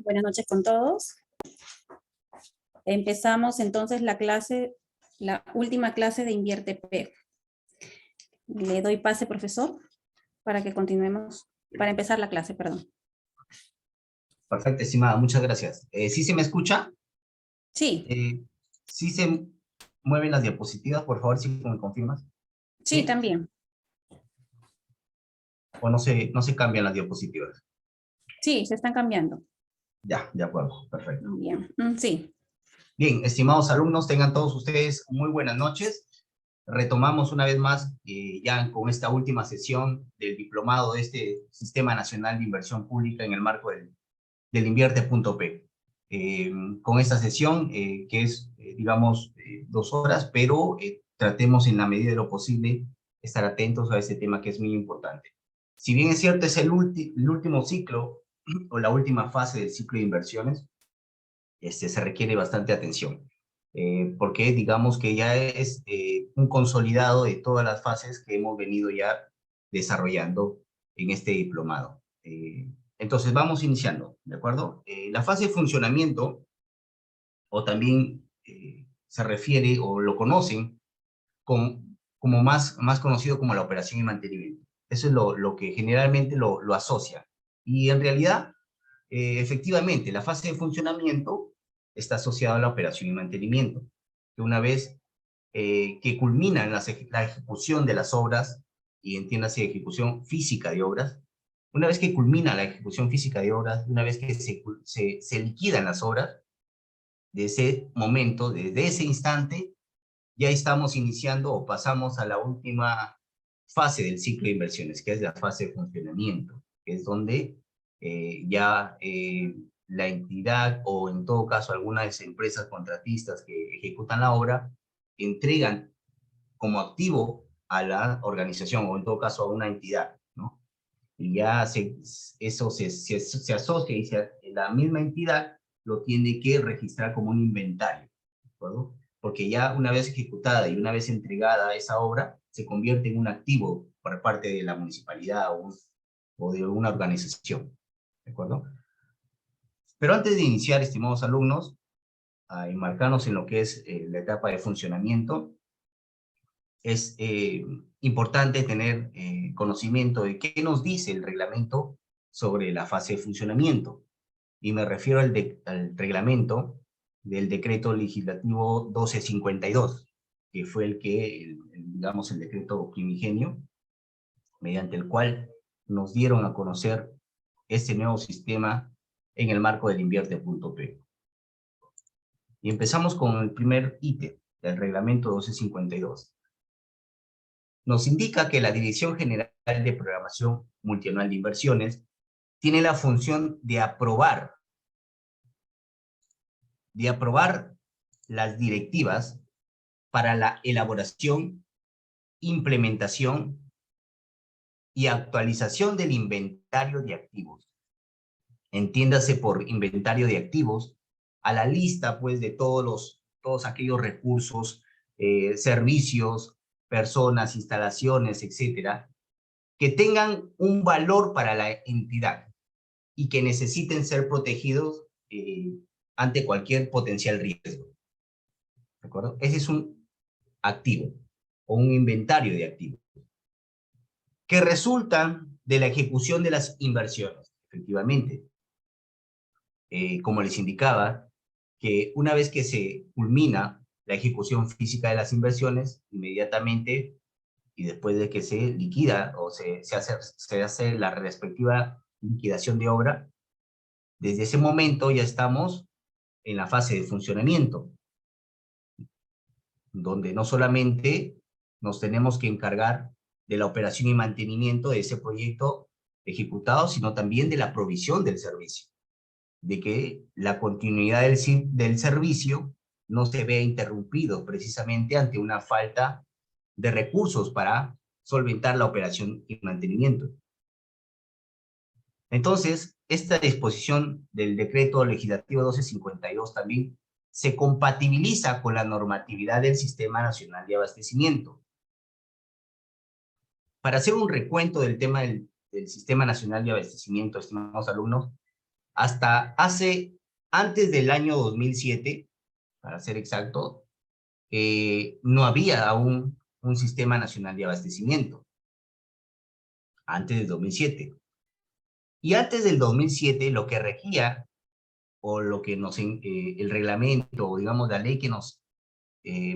Buenas noches con todos. Empezamos entonces la clase, la última clase de Invierte P. Le doy pase, profesor, para que continuemos, para empezar la clase, perdón. Perfecto, estimada, muchas gracias. ¿Sí se me escucha? Sí, ¿Sí se mueven las diapositivas? Por favor, si me confirmas. sí, también. ¿O no se cambian las diapositivas? Sí, se están cambiando. Ya, de acuerdo, perfecto. Bien, sí. Bien, estimados alumnos, tengan todos ustedes muy buenas noches. Retomamos una vez más ya con esta última sesión del diplomado de este Sistema Nacional de Inversión Pública en el marco del Invierte.p. Con esta sesión, que es, digamos, 2 horas, pero tratemos en la medida de lo posible estar atentos a este tema que es muy importante. Si bien es cierto, es el último ciclo o la última fase del ciclo de inversiones, se requiere bastante atención, porque digamos que ya es un consolidado de todas las fases que hemos venido ya desarrollando en este diplomado. Entonces vamos iniciando, ¿de acuerdo? La fase de funcionamiento, o también se refiere o lo conocen como más conocido como la operación y mantenimiento. Eso es lo que generalmente lo asocia. Y en realidad, efectivamente, la fase de funcionamiento está asociada a la operación y mantenimiento, que una vez que culminan la ejecución de las obras, y entiéndase ejecución física de obras, una vez que culmina la ejecución física de obras, una vez que se liquidan las obras, de ese momento, desde ese instante, ya estamos iniciando o pasamos a la última fase del ciclo de inversiones, que es la fase de funcionamiento, que es donde la entidad o en todo caso algunas empresas contratistas que ejecutan la obra entregan como activo a la organización o en todo caso a una entidad, ¿no? Y ya eso se asocia y la misma entidad lo tiene que registrar como un inventario, ¿de acuerdo? Porque ya una vez ejecutada y una vez entregada esa obra, se convierte en un activo por parte de la municipalidad o de una organización, ¿de acuerdo? Pero antes de iniciar, estimados alumnos, a enmarcarnos en lo que es la etapa de funcionamiento, es importante tener conocimiento de qué nos dice el reglamento sobre la fase de funcionamiento. Y me refiero al reglamento del decreto legislativo 1252, que fue digamos, el decreto primigenio, mediante el cual nos dieron a conocer este nuevo sistema en el marco del Invierte.p. Y empezamos con el primer ítem del reglamento 1252. Nos indica que la Dirección General de Programación Multianual de Inversiones tiene la función de aprobar las directivas para la elaboración, implementación y actualización del inventario de activos. Entiéndase por inventario de activos a la lista, pues, de todos aquellos recursos, servicios, personas, instalaciones, etcétera, que tengan un valor para la entidad y que necesiten ser protegidos ante cualquier potencial riesgo. ¿De acuerdo? Ese es un activo o un inventario de activos que resultan de la ejecución de las inversiones. Efectivamente, como les indicaba, que una vez que se culmina la ejecución física de las inversiones, inmediatamente y después de que se liquida o se hace la respectiva liquidación de obra, desde ese momento ya estamos en la fase de funcionamiento, donde no solamente nos tenemos que encargar de la operación y mantenimiento de ese proyecto ejecutado, sino también de la provisión del servicio, de que la continuidad del servicio no se vea interrumpido precisamente ante una falta de recursos para solventar la operación y mantenimiento. Entonces, esta disposición del decreto legislativo 1252 también se compatibiliza con la normatividad del Sistema Nacional de Abastecimiento. Para hacer un recuento del tema del Sistema Nacional de Abastecimiento, estimados alumnos, hasta antes del año 2007, para ser exacto, no había aún un sistema nacional de abastecimiento, antes del 2007. Y antes del 2007, lo que regía, o lo que el reglamento, o digamos la ley que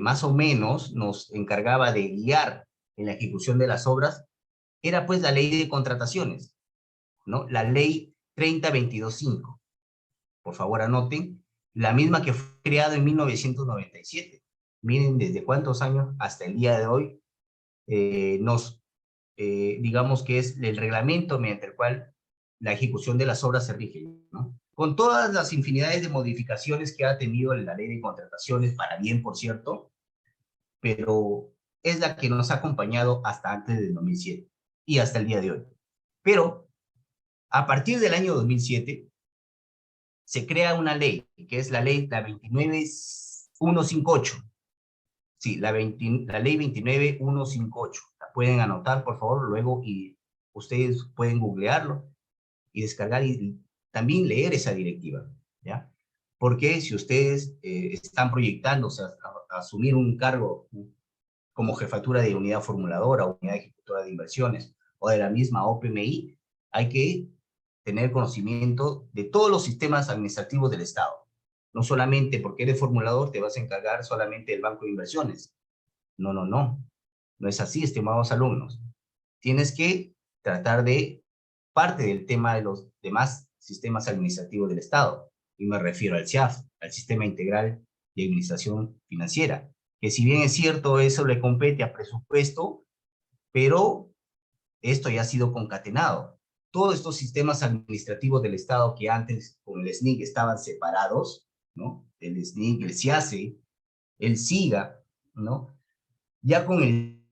más o menos nos encargaba de guiar en la ejecución de las obras, era pues la ley de contrataciones, ¿no? La ley 3022.5. Por favor anoten, la misma que fue creada en 1997. Miren desde cuántos años hasta el día de hoy digamos que es el reglamento mediante el cual la ejecución de las obras se rige, ¿no? Con todas las infinidades de modificaciones que ha tenido la ley de contrataciones, para bien, por cierto, pero es la que nos ha acompañado hasta antes del 2007 y hasta el día de hoy. Pero a partir del año 2007 se crea una ley, que es la ley, la 29158. Sí, la ley 29158. La pueden anotar, por favor, luego, y ustedes pueden googlearlo y descargar y también leer esa directiva, ¿ya? Porque si ustedes están proyectándose a asumir un cargo como jefatura de unidad formuladora o unidad ejecutora de inversiones o de la misma OPMI, hay que tener conocimiento de todos los sistemas administrativos del Estado. No solamente porque eres formulador te vas a encargar solamente del banco de inversiones. No, no, no. No es así, estimados alumnos. Tienes que tratar de parte del tema de los demás sistemas administrativos del Estado. Y me refiero al SIAF, al Sistema Integral de Administración Financiera, que si bien es cierto, eso le compete a presupuesto, pero esto ya ha sido concatenado. Todos estos sistemas administrativos del Estado que antes con el SNIC estaban separados, ¿no? El SNIC, el SIACE, el SIGA, ¿no? Ya con el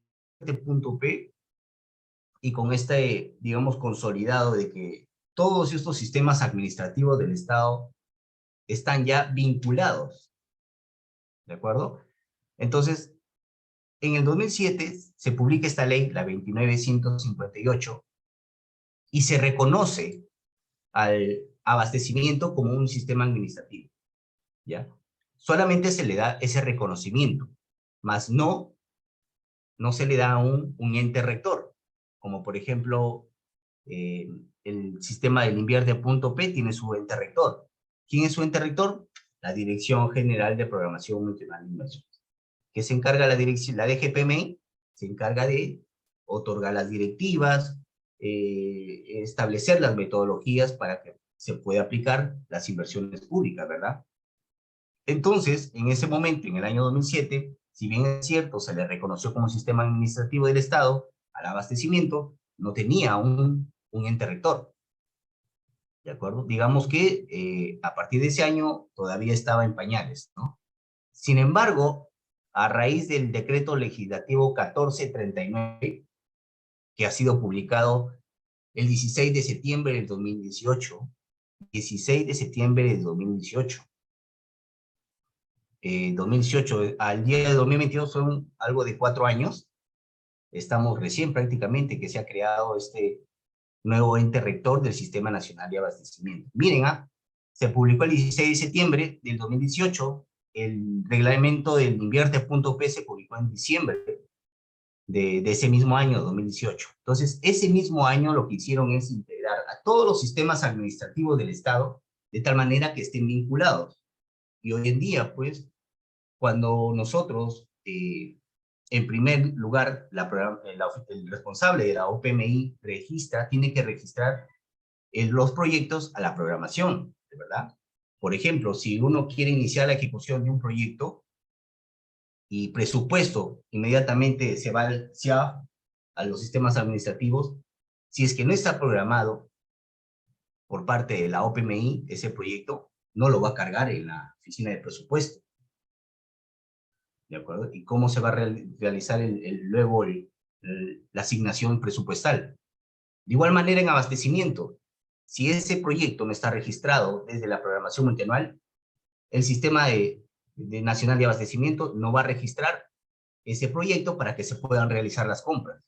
punto P y con este, digamos, consolidado de que todos estos sistemas administrativos del Estado están ya vinculados, ¿de acuerdo? Entonces, en el 2007 se publica esta ley, la 29158, y se reconoce al abastecimiento como un sistema administrativo, ¿ya? Solamente se le da ese reconocimiento, más no se le da un ente rector, como por ejemplo el sistema del Invierte.p tiene su ente rector. ¿Quién es su ente rector? La Dirección General de Programación Multinacional de Inversiones. ¿Qué se encarga la dirección? La DGPMI se encarga de otorgar las directivas, establecer las metodologías para que se pueda aplicar las inversiones públicas, ¿verdad? Entonces, en ese momento, en el año 2007, si bien es cierto, se le reconoció como sistema administrativo del Estado al abastecimiento, no tenía un ente rector, ¿de acuerdo? Digamos que a partir de ese año todavía estaba en pañales, ¿no? Sin embargo, a raíz del decreto legislativo 1439, que ha sido publicado el 16 de septiembre del 2018, 16 de septiembre del 2018, 2018 al día de 2022 son algo de 4 años. Estamos recién prácticamente que se ha creado este nuevo ente rector del Sistema Nacional de Abastecimiento. Miren, se publicó el 16 de septiembre del 2018, el reglamento del Invierte.p se publicó en diciembre de ese mismo año, 2018. Entonces, ese mismo año lo que hicieron es integrar a todos los sistemas administrativos del Estado de tal manera que estén vinculados. Y hoy en día, pues, cuando nosotros, en primer lugar, el responsable de la OPMI tiene que registrar los proyectos a la programación, ¿de verdad? Por ejemplo, si uno quiere iniciar la ejecución de un proyecto y presupuesto, inmediatamente se va al SIAF, a los sistemas administrativos. Si es que no está programado por parte de la OPMI, ese proyecto no lo va a cargar en la oficina de presupuesto. ¿De acuerdo? ¿Y cómo se va a realizar luego la asignación presupuestal? De igual manera, en abastecimiento, si ese proyecto no está registrado desde la programación multianual, el sistema nacional de abastecimiento no va a registrar ese proyecto para que se puedan realizar las compras.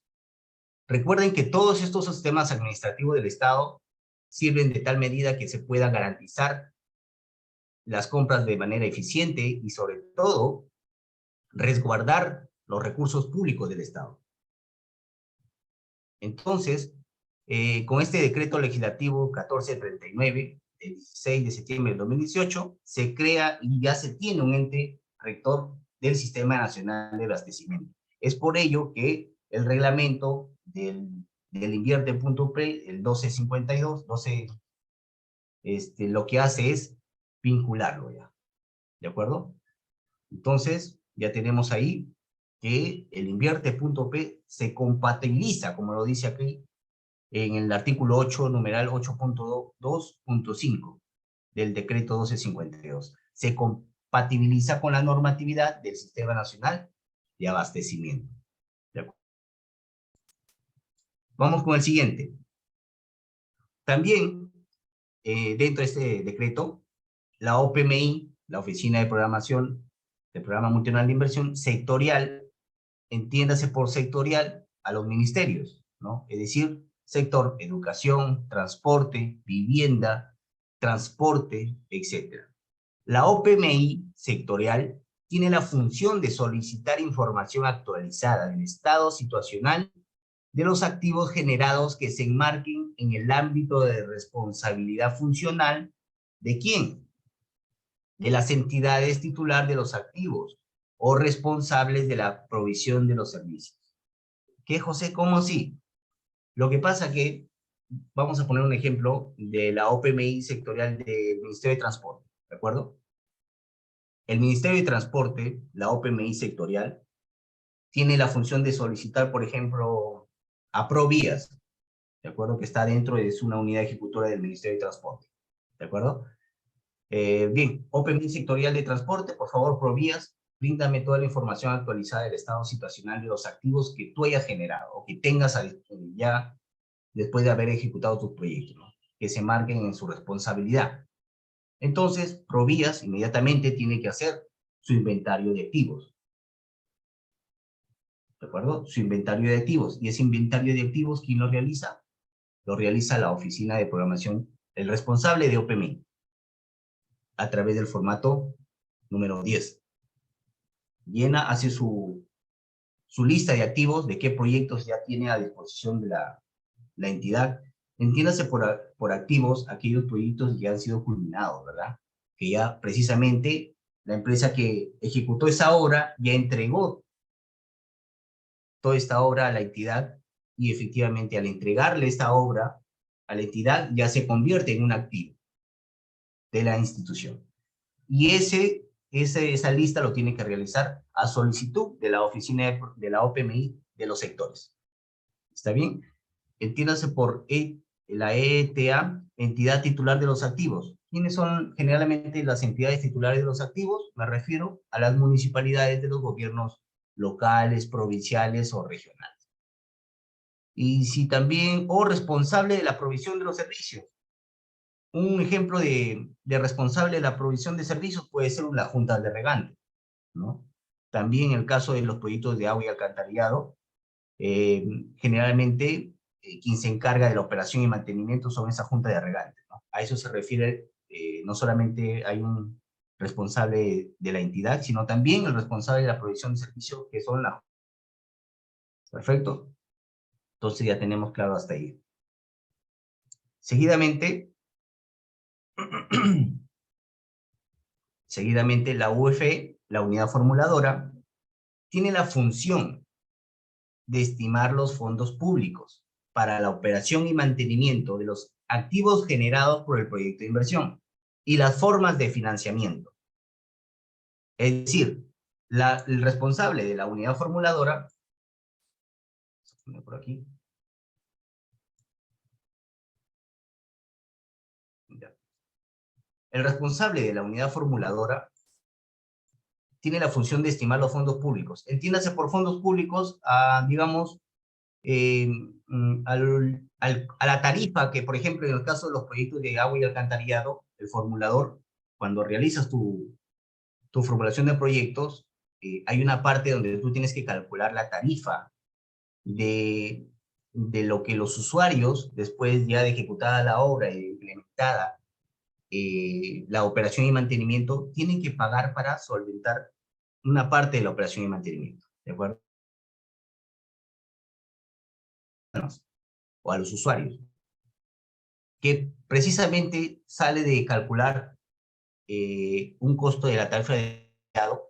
Recuerden que todos estos sistemas administrativos del Estado sirven de tal medida que se puedan garantizar las compras de manera eficiente y, sobre todo, resguardar los recursos públicos del Estado. Entonces, con este decreto legislativo 1439, del 16 de septiembre del 2018, se crea y ya se tiene un ente rector del Sistema Nacional de Abastecimiento. Es por ello que el reglamento del Invierte.P, el 1252, lo que hace es vincularlo ya, ¿de acuerdo? Entonces, ya tenemos ahí que el Invierte.P se compatibiliza, como lo dice aquí, en el artículo 8, numeral 8.2.5 del decreto 1252. Se compatibiliza con la normatividad del Sistema Nacional de Abastecimiento. Vamos con el siguiente. También, dentro de este decreto, la OPMI, la Oficina de Programación del Programa Multinacional de Inversión Sectorial, entiéndase por sectorial a los ministerios, ¿no? Es decir, sector educación, transporte, vivienda, transporte, etc. La OPMI sectorial tiene la función de solicitar información actualizada del estado situacional de los activos generados que se enmarquen en el ámbito de responsabilidad funcional ¿de quién? De las entidades titular de los activos o responsables de la provisión de los servicios. ¿Qué, José? ¿Cómo sí? Lo que pasa que, vamos a poner un ejemplo de la OPMI sectorial del Ministerio de Transporte, ¿de acuerdo? El Ministerio de Transporte, la OPMI sectorial, tiene la función de solicitar, por ejemplo, a Provías, ¿de acuerdo? Que está dentro de una unidad ejecutora del Ministerio de Transporte, ¿de acuerdo? Bien, OPMI sectorial de transporte, por favor, Provías, bríndame toda la información actualizada del estado situacional de los activos que tú hayas generado o que tengas ya después de haber ejecutado tus proyectos, ¿no? Que se marquen en su responsabilidad. Entonces, Provías inmediatamente tiene que hacer su inventario de activos. ¿De acuerdo? Su inventario de activos. ¿Y ese inventario de activos quién lo realiza? Lo realiza la oficina de programación, el responsable de OPMI, a través del formato número 10. Llena, hace su lista de activos, de qué proyectos ya tiene a disposición de la entidad. Entiéndase por activos aquellos proyectos que ya han sido culminados, ¿verdad? Que ya precisamente la empresa que ejecutó esa obra ya entregó toda esta obra a la entidad y efectivamente al entregarle esta obra a la entidad ya se convierte en un activo de la institución. Y esa lista lo tiene que realizar a solicitud de la oficina de la OPMI de los sectores. ¿Está bien? Entiéndase por la ETA, entidad titular de los activos. ¿Quiénes son generalmente las entidades titulares de los activos? Me refiero a las municipalidades de los gobiernos locales, provinciales o regionales. Y si también, o responsable de la provisión de los servicios. Un ejemplo de responsable de la provisión de servicios puede ser la Junta de Regante, ¿no? También en el caso de los proyectos de agua y alcantarillado, generalmente quien se encarga de la operación y mantenimiento son esa Junta de Regante, ¿no? A eso se refiere, no solamente hay un responsable de la entidad, sino también el responsable de la provisión de servicios, que son la... Perfecto. Entonces ya tenemos claro hasta ahí. Seguidamente, la UFE, la unidad formuladora, tiene la función de estimar los fondos públicos para la operación y mantenimiento de los activos generados por el proyecto de inversión y las formas de financiamiento. Es decir, el responsable de la unidad formuladora, por aquí, el responsable de la unidad formuladora tiene la función de estimar los fondos públicos. Entiéndase por fondos públicos, digamos, a la tarifa que, por ejemplo, en el caso de los proyectos de agua y alcantarillado, el formulador, cuando realizas tu formulación de proyectos, hay una parte donde tú tienes que calcular la tarifa de de lo que los usuarios, después ya de ejecutada la obra y de implementada la operación y mantenimiento, tienen que pagar para solventar una parte de la operación y mantenimiento, ¿de acuerdo? O a los usuarios, que precisamente sale de calcular un costo de la tarifa de agua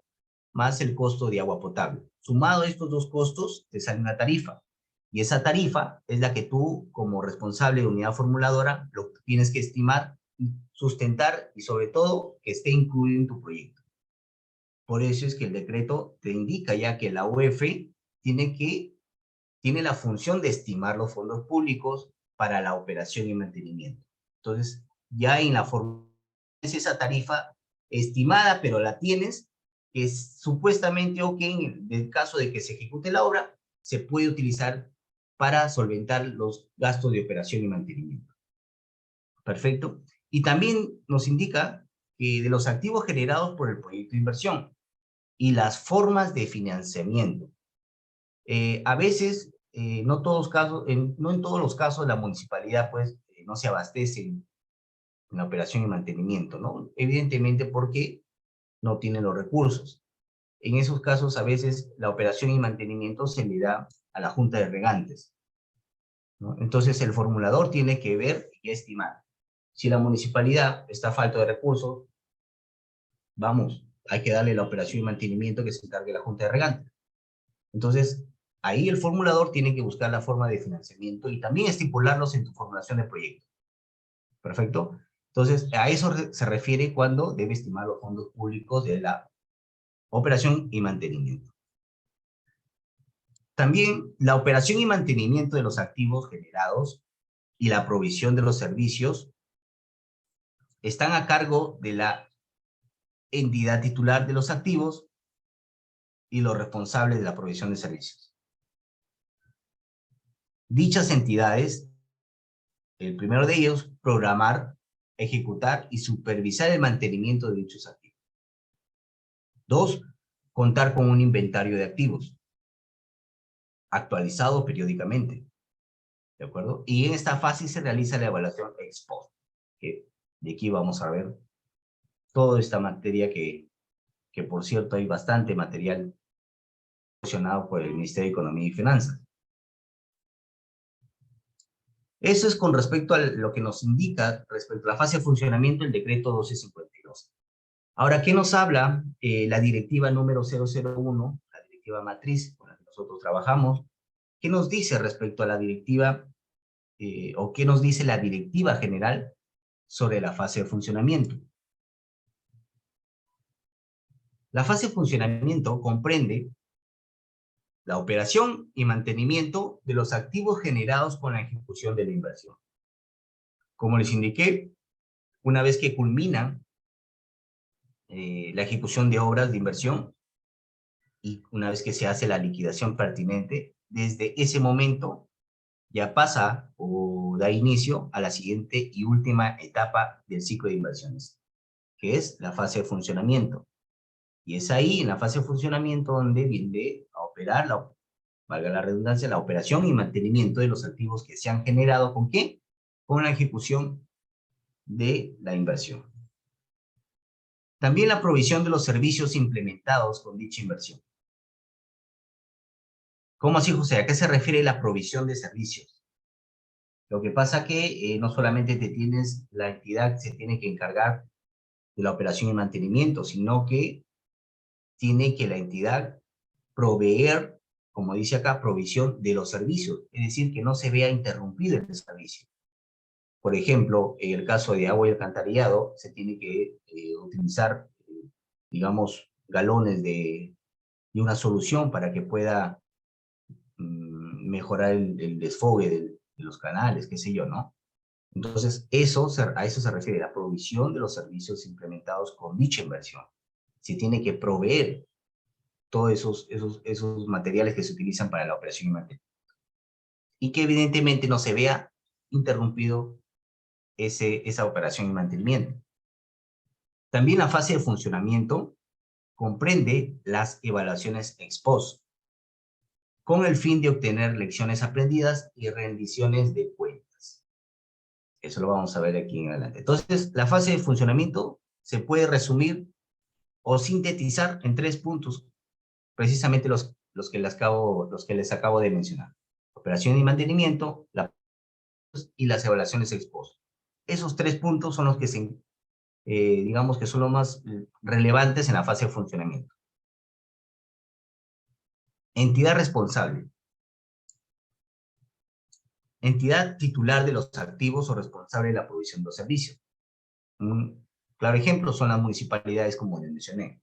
más el costo de agua potable. Sumado a estos dos costos, te sale una tarifa. Y esa tarifa es la que tú, como responsable de unidad formuladora, lo tienes que estimar, sustentar y sobre todo que esté incluido en tu proyecto. Por eso es que el decreto te indica ya que la UF tiene la función de estimar los fondos públicos para la operación y mantenimiento. Entonces, ya en la fórmula es esa tarifa estimada, pero la tienes, que es supuestamente ok en el caso de que se ejecute la obra, se puede utilizar para solventar los gastos de operación y mantenimiento. Perfecto. Y también nos indica que de los activos generados por el proyecto de inversión y las formas de financiamiento. A veces, no en todos los casos la municipalidad pues no se abastece en la operación y mantenimiento, ¿no? Evidentemente porque no tiene los recursos. En esos casos a veces la operación y mantenimiento se le da a la Junta de Regantes, ¿no? Entonces el formulador tiene que ver y estimar. Si la municipalidad está a falta de recursos, vamos, hay que darle la operación y mantenimiento que se encargue la Junta de Regantes. Entonces, ahí el formulador tiene que buscar la forma de financiamiento y también estipularlos en tu formulación de proyecto. ¿Perfecto? Entonces, a eso se refiere cuando debe estimar los fondos públicos de la operación y mantenimiento. También la operación y mantenimiento de los activos generados y la provisión de los servicios están a cargo de la entidad titular de los activos y los responsables de la provisión de servicios. Dichas entidades, el primero de ellos, programar, ejecutar y supervisar el mantenimiento de dichos activos. 2, contar con un inventario de activos, actualizado periódicamente, ¿de acuerdo? Y en esta fase se realiza la evaluación ex post, que de aquí vamos a ver toda esta materia que por cierto hay bastante material proporcionado por el Ministerio de Economía y Finanzas. Eso es con respecto a lo que nos indica respecto a la fase de funcionamiento del decreto 1252. Ahora, ¿qué nos habla la directiva número 001, la directiva matriz con la que nosotros trabajamos? ¿Qué nos dice respecto a la directiva o qué nos dice la directiva general sobre la fase de funcionamiento? La fase de funcionamiento comprende la operación y mantenimiento de los activos generados con la ejecución de la inversión. Como les indiqué, una vez que culmina la ejecución de obras de inversión y una vez que se hace la liquidación pertinente, desde ese momento ya pasa o da inicio a la siguiente y última etapa del ciclo de inversiones, que es la fase de funcionamiento. Y es ahí, en la fase de funcionamiento, donde viene a operar, valga la redundancia, la operación y mantenimiento de los activos que se han generado. ¿Con qué? Con la ejecución de la inversión. También la provisión de los servicios implementados con dicha inversión. ¿Cómo así, José? ¿A qué se refiere la provisión de servicios? Lo que pasa que no solamente la entidad se tiene que encargar de la operación y mantenimiento, sino que tiene que la entidad proveer, como dice acá, provisión de los servicios, es decir, que no se vea interrumpido el servicio. Por ejemplo, en el caso de agua y alcantarillado, se tiene que utilizar, digamos, galones de una solución para que pueda mejorar el desfogue de los canales, qué sé yo, ¿no? Entonces, a eso se refiere la provisión de los servicios implementados con dicha inversión. Se tiene que proveer todos esos materiales que se utilizan para la operación y mantenimiento. Y que evidentemente no se vea interrumpido esa operación y mantenimiento. También la fase de funcionamiento comprende las evaluaciones ex post. con el fin de obtener lecciones aprendidas y rendiciones de cuentas. Eso lo vamos a ver aquí en adelante. Entonces, la fase de funcionamiento se puede resumir o sintetizar en 3 puntos, precisamente los que les acabo de mencionar. Operación y mantenimiento, y las evaluaciones ex post. Esos 3 puntos son los que digamos que son los más relevantes en la fase de funcionamiento. Entidad responsable. Entidad titular de los activos o responsable de la provisión de los servicios. Un claro ejemplo son las municipalidades, como les mencioné.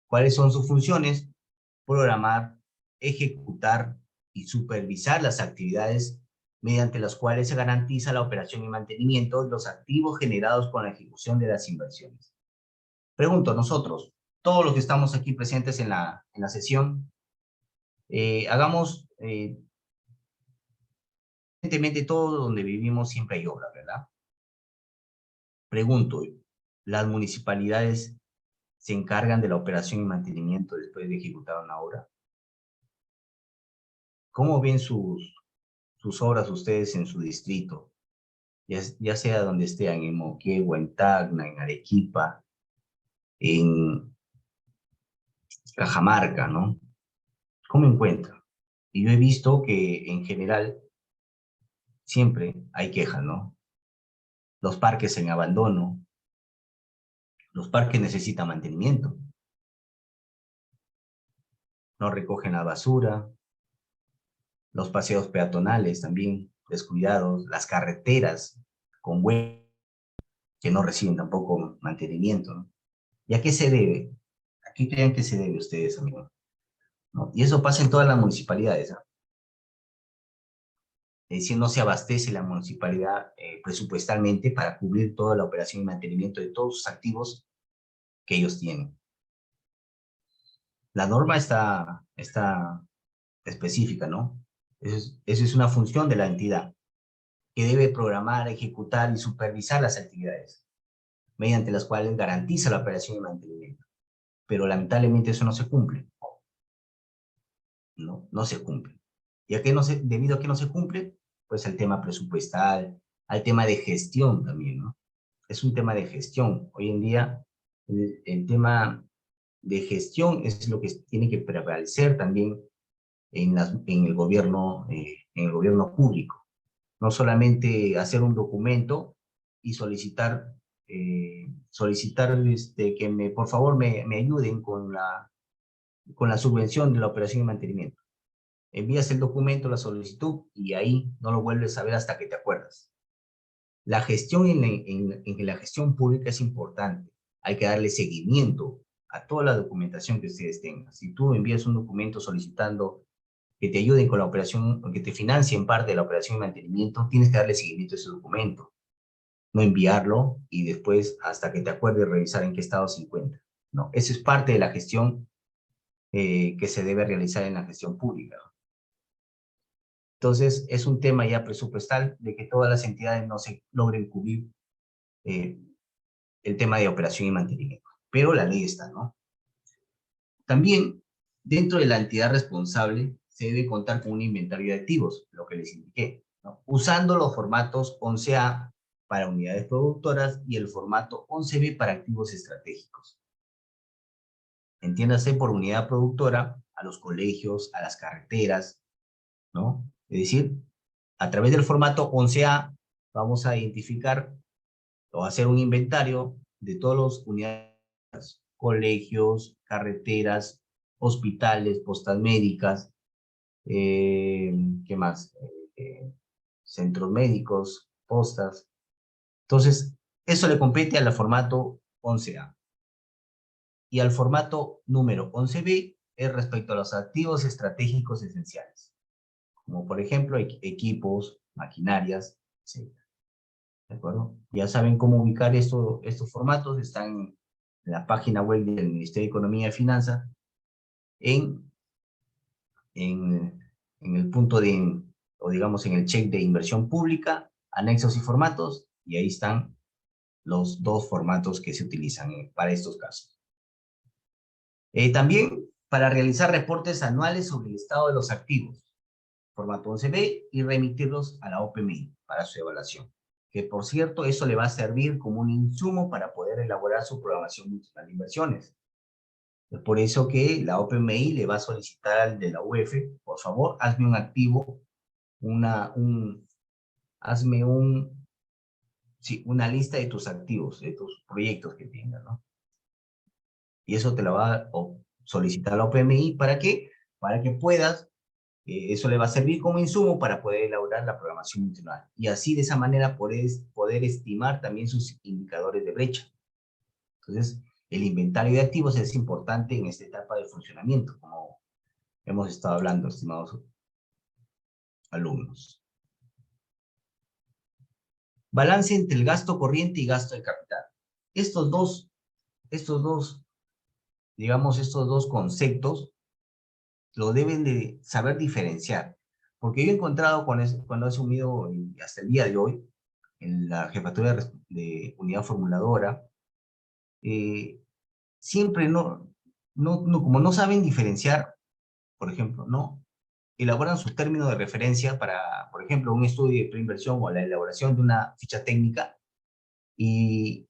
¿Cuáles son sus funciones? Programar, ejecutar y supervisar las actividades mediante las cuales se garantiza la operación y mantenimiento de los activos generados con la ejecución de las inversiones. Pregunto, nosotros, todos los que estamos aquí presentes en la sesión, evidentemente todo donde vivimos siempre hay obra, ¿verdad? Pregunto, ¿las municipalidades se encargan de la operación y mantenimiento después de ejecutar una obra? ¿Cómo ven sus obras ustedes en su distrito? Ya sea donde estén, en Moquegua, en Tacna, en Arequipa, en Cajamarca, ¿no? ¿Cómo encuentran? Y yo he visto que en general siempre hay quejas, ¿no? Los parques en abandono, los parques necesitan mantenimiento, no recogen la basura, los paseos peatonales también descuidados, las carreteras con huecos que no reciben tampoco mantenimiento, ¿no? ¿Y a qué se debe? ¿A qué creen que se debe ustedes, amigos? ¿No? Y eso pasa en todas las municipalidades, ¿no? Es decir, no se abastece la municipalidad presupuestalmente para cubrir toda la operación y mantenimiento de todos sus activos que ellos tienen. La norma está específica, ¿no? Esa es una función de la entidad, que debe programar, ejecutar y supervisar las actividades, mediante las cuales garantiza la operación y mantenimiento. Pero lamentablemente eso no se cumple. No se cumple. ¿Y a qué debido a qué no se cumple? Pues al tema presupuestal, al tema de gestión también, ¿no? Es un tema de gestión. Hoy en día, el tema de gestión es lo que tiene que prevalecer también en el gobierno público. No solamente hacer un documento y solicitar que por favor me ayuden con la subvención de la operación y mantenimiento. Envías el documento, la solicitud, y ahí no lo vuelves a ver hasta que te acuerdas. La gestión en la gestión pública es importante. Hay que darle seguimiento a toda la documentación que ustedes tengan. Si tú envías un documento solicitando que te ayuden con la operación, o que te financien parte de la operación y mantenimiento, tienes que darle seguimiento a ese documento. No enviarlo y después, hasta que te acuerdes, revisar en qué estado se encuentra. No, eso es parte de la gestión que se debe realizar en la gestión pública. Entonces, es un tema ya presupuestal de que todas las entidades no se logren cubrir el tema de operación y mantenimiento. Pero la ley está, ¿no? También, dentro de la entidad responsable, se debe contar con un inventario de activos, lo que les indiqué, ¿no? Usando los formatos 11A para unidades productoras y el formato 11B para activos estratégicos. Entiéndase por unidad productora a los colegios, a las carreteras, ¿no? Es decir, a través del formato 11A vamos a identificar o hacer un inventario de todas las unidades, colegios, carreteras, hospitales, postas médicas, ¿qué más? Centros médicos, postas. Entonces, eso le compete al formato 11A. Y al formato número 11B es respecto a los activos estratégicos esenciales, como por ejemplo equipos, maquinarias, etc. ¿De acuerdo? Ya saben cómo ubicar estos formatos, están en la página web del Ministerio de Economía y Finanzas, en el punto o digamos en el check de inversión pública, anexos y formatos, y ahí están los 2 formatos que se utilizan para estos casos. También para realizar reportes anuales sobre el estado de los activos, formato 11B, y remitirlos a la OPMI para su evaluación. Que, por cierto, eso le va a servir como un insumo para poder elaborar su programación multianual de inversiones. Es por eso que la OPMI le va a solicitar al de la UF, por favor, hazme un activo, hazme una lista de tus activos, de tus proyectos que tengas, ¿no? Y eso te lo va a solicitar la OPMI, ¿para qué? Para que puedas, eso le va a servir como insumo para poder elaborar la programación multianual. Y así, de esa manera, poder estimar también sus indicadores de brecha. Entonces, el inventario de activos es importante en esta etapa de funcionamiento, como hemos estado hablando, estimados alumnos. Balance entre el gasto corriente y gasto de capital. Estos dos, digamos, estos dos conceptos lo deben de saber diferenciar. Porque yo he encontrado cuando he asumido hasta el día de hoy en la jefatura de unidad formuladora, siempre como no saben diferenciar, por ejemplo, no elaboran sus términos de referencia para, por ejemplo, un estudio de preinversión o la elaboración de una ficha técnica y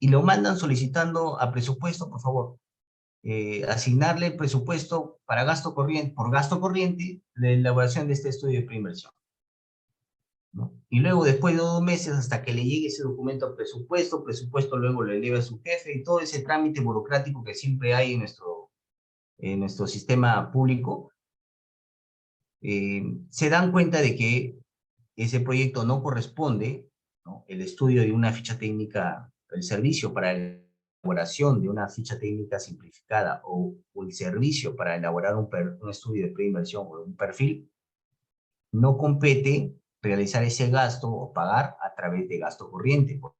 lo mandan solicitando a presupuesto, por favor, asignarle presupuesto para gasto corriente, por gasto corriente, la elaboración de este estudio de preinversión, ¿no? Y luego, después de 2 meses, hasta que le llegue ese documento al presupuesto luego lo eleva a su jefe, y todo ese trámite burocrático que siempre hay en nuestro sistema público, se dan cuenta de que ese proyecto no corresponde, ¿no? El estudio de una ficha técnica, el servicio para la elaboración de una ficha técnica simplificada o el servicio para elaborar un estudio de preinversión o un perfil, no compete realizar ese gasto o pagar a través de gasto corriente. No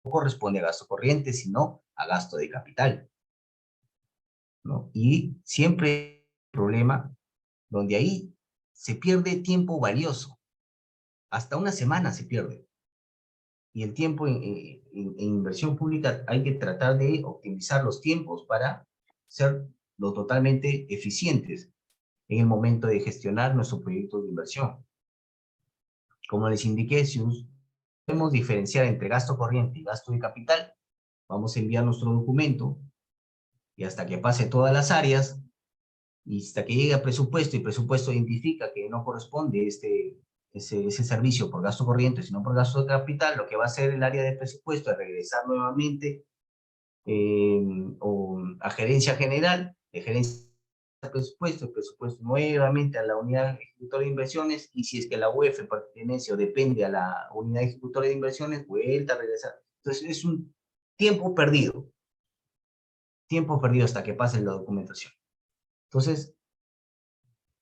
corresponde a gasto corriente, sino a gasto de capital, ¿no? Y siempre hay un problema donde ahí se pierde tiempo valioso. Hasta una semana se pierde. Y el tiempo en inversión pública hay que tratar de optimizar los tiempos para ser lo totalmente eficientes en el momento de gestionar nuestro proyecto de inversión. Como les indiqué, si podemos diferenciar entre gasto corriente y gasto de capital, vamos a enviar nuestro documento y hasta que pase todas las áreas y hasta que llegue a presupuesto y presupuesto identifica que no corresponde ese servicio por gasto corriente, sino por gasto de capital, lo que va a hacer el área de presupuesto es regresar nuevamente a gerencia general, de gerencia de presupuesto, el presupuesto nuevamente a la unidad ejecutora de inversiones, y si es que la UEF pertenece o depende a la unidad ejecutora de inversiones, vuelta a regresar. Entonces es un tiempo perdido hasta que pase la documentación. Entonces,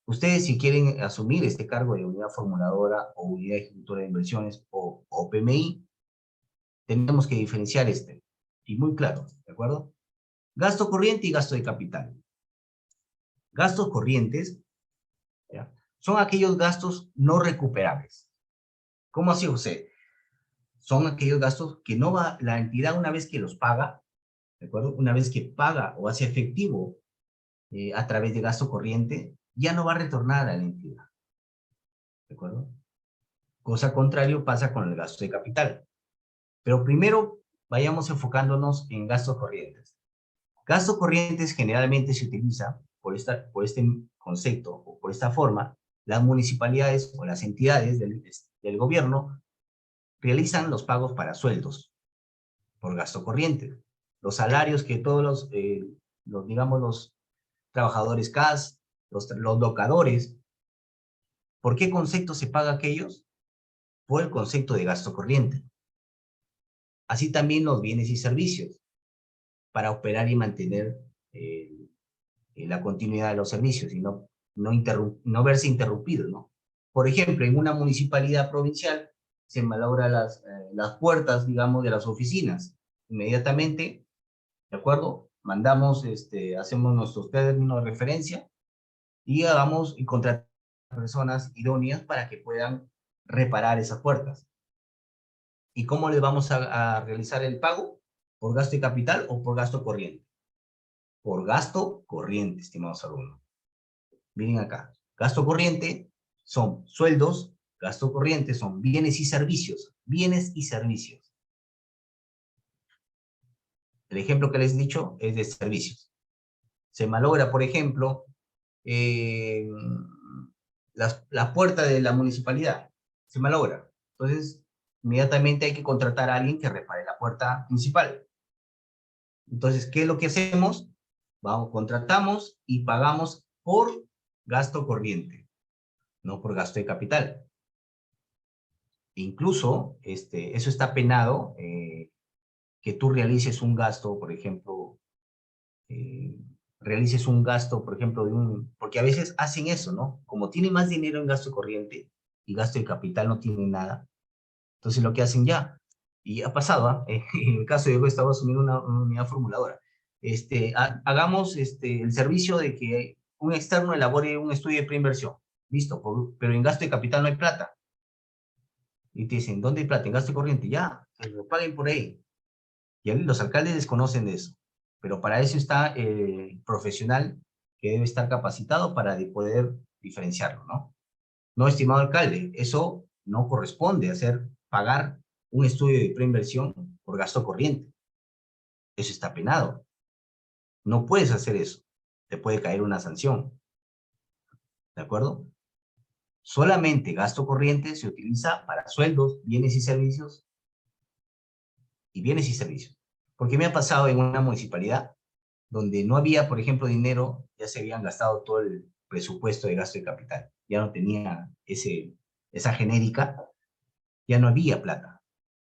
ustedes, si quieren asumir este cargo de unidad formuladora o unidad ejecutora de inversiones o PMI, tenemos que diferenciar y muy claro, ¿de acuerdo? Gasto corriente y gasto de capital. Gastos corrientes, ¿ya?, son aquellos gastos no recuperables. ¿Cómo así, José? Son aquellos gastos que no va, la entidad una vez que los paga, ¿de acuerdo? Una vez que paga o hace efectivo a través de gasto corriente, ya no va a retornar a la entidad, ¿de acuerdo? Cosa contrario pasa con el gasto de capital. Pero primero vayamos enfocándonos en gastos corrientes. Gastos corrientes generalmente se utiliza por este concepto o por esta forma, las municipalidades o las entidades del gobierno realizan los pagos para sueldos por gasto corriente. Los salarios que todos digamos, los trabajadores CAS, los locadores, ¿por qué concepto se paga aquellos? Por el concepto de gasto corriente. Así también los bienes y servicios, para operar y mantener la continuidad de los servicios y no verse interrumpidos, ¿no? Por ejemplo, en una municipalidad provincial se malogran las puertas, digamos, de las oficinas. Inmediatamente, ¿de acuerdo? Mandamos, hacemos nuestros términos de referencia y contratamos a personas idóneas para que puedan reparar esas puertas. ¿Y cómo les vamos a realizar el pago? ¿Por gasto de capital o por gasto corriente? por gasto corriente, estimados alumnos. Miren acá, gasto corriente son sueldos, gasto corriente son bienes y servicios, bienes y servicios. El ejemplo que les he dicho es de servicios. Se malogra, por ejemplo, la puerta de la municipalidad, se malogra. Entonces, inmediatamente hay que contratar a alguien que repare la puerta principal. Entonces, ¿qué es lo que hacemos? Vamos, contratamos y pagamos por gasto corriente, no por gasto de capital. Incluso, eso está penado, que tú realices un gasto, por ejemplo, porque a veces hacen eso, ¿no? Como tienen más dinero en gasto corriente y gasto de capital no tienen nada, entonces lo que hacen ya, y ha pasado, ¿ah? En el caso de yo estaba asumiendo una unidad formuladora, hagamos el servicio de que un externo elabore un estudio de preinversión, listo, pero en gasto de capital no hay plata. Y te dicen, ¿dónde hay plata? En gasto corriente, ya, que lo paguen por ahí. Y los alcaldes desconocen de eso, pero para eso está el profesional que debe estar capacitado para poder diferenciarlo, ¿no? No, estimado alcalde, eso no corresponde pagar un estudio de preinversión por gasto corriente. Eso está penado. No puedes hacer eso. Te puede caer una sanción. ¿De acuerdo? Solamente gasto corriente se utiliza para sueldos, bienes y servicios. Y bienes y servicios. Porque me ha pasado en una municipalidad donde no había, por ejemplo, dinero, ya se habían gastado todo el presupuesto de gasto de capital. Ya no tenía esa genérica, ya no había plata.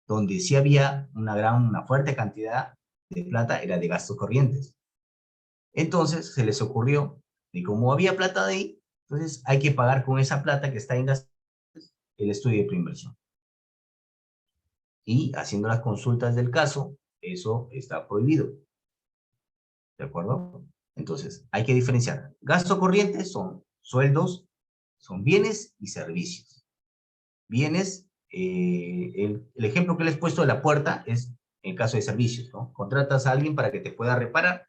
Donde sí había una fuerte cantidad de plata era de gastos corrientes. Entonces se les ocurrió, y como había plata de ahí, entonces hay que pagar con esa plata que está en gastos el estudio de preinversión. Y haciendo las consultas del caso, eso está prohibido. ¿De acuerdo? Entonces, hay que diferenciar. Gasto corriente son sueldos, son bienes y servicios. Bienes, el ejemplo que les he puesto de la puerta es en caso de servicios, ¿no? Contratas a alguien para que te pueda reparar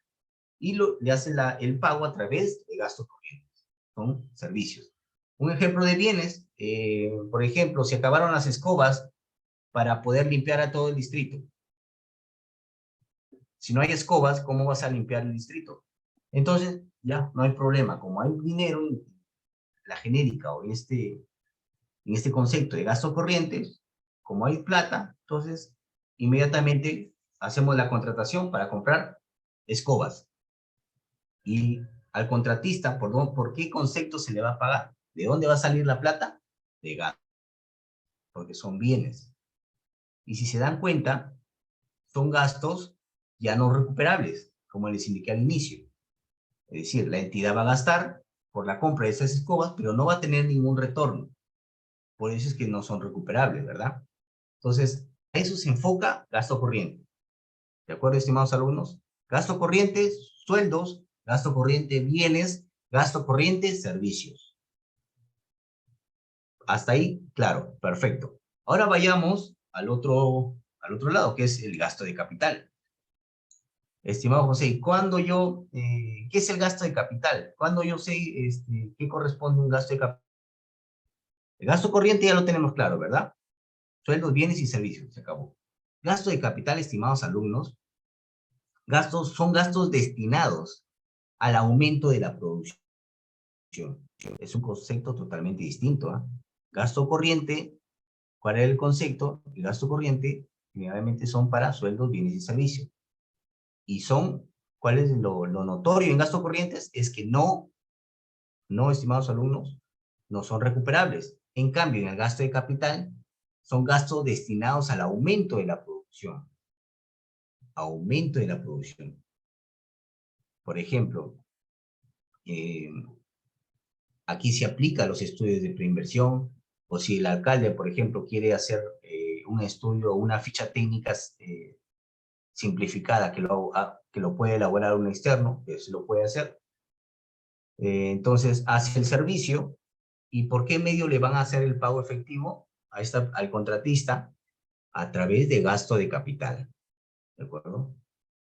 y le haces el pago a través de gastos corrientes. Son servicios. Un ejemplo de bienes, por ejemplo, si acabaron las escobas para poder limpiar a todo el distrito. Si no hay escobas, ¿cómo vas a limpiar el distrito? Entonces, ya, no hay problema. Como hay dinero en la genérica o en este concepto de gasto corriente, como hay plata, entonces inmediatamente hacemos la contratación para comprar escobas. Y al contratista, ¿por qué concepto se le va a pagar? ¿De dónde va a salir la plata? De gasto, porque son bienes. Y si se dan cuenta, son gastos ya no recuperables, como les indiqué al inicio. Es decir, la entidad va a gastar por la compra de esas escobas, pero no va a tener ningún retorno. Por eso es que no son recuperables, ¿verdad? Entonces, a eso se enfoca gasto corriente. ¿De acuerdo, estimados alumnos? Gasto corriente, sueldos, gasto corriente, bienes, gasto corriente, servicios. Hasta ahí, claro, perfecto. Ahora vayamos al otro lado, que es el gasto de capital. Estimado José, ¿qué es el gasto de capital? ¿Cuándo yo sé qué corresponde a un gasto de capital? El gasto corriente ya lo tenemos claro, ¿verdad? Sueldos, bienes y servicios, se acabó. Gasto de capital, estimados alumnos, son gastos destinados al aumento de la producción. Es un concepto totalmente distinto, ¿eh? Gasto corriente, ¿cuál es el concepto? El gasto corriente, generalmente son para sueldos, bienes y servicios. Y ¿cuál es lo notorio en gastos corrientes? Es que no, estimados alumnos, no son recuperables. En cambio, en el gasto de capital, son gastos destinados al aumento de la producción. Aumento de la producción. Por ejemplo, aquí se aplica los estudios de preinversión, o si el alcalde, por ejemplo, quiere hacer un estudio o una ficha técnica simplificada que lo puede elaborar un externo, que se lo puede hacer. Entonces, hace el servicio, ¿y por qué medio le van a hacer el pago efectivo al contratista? A través de gasto de capital, ¿de acuerdo?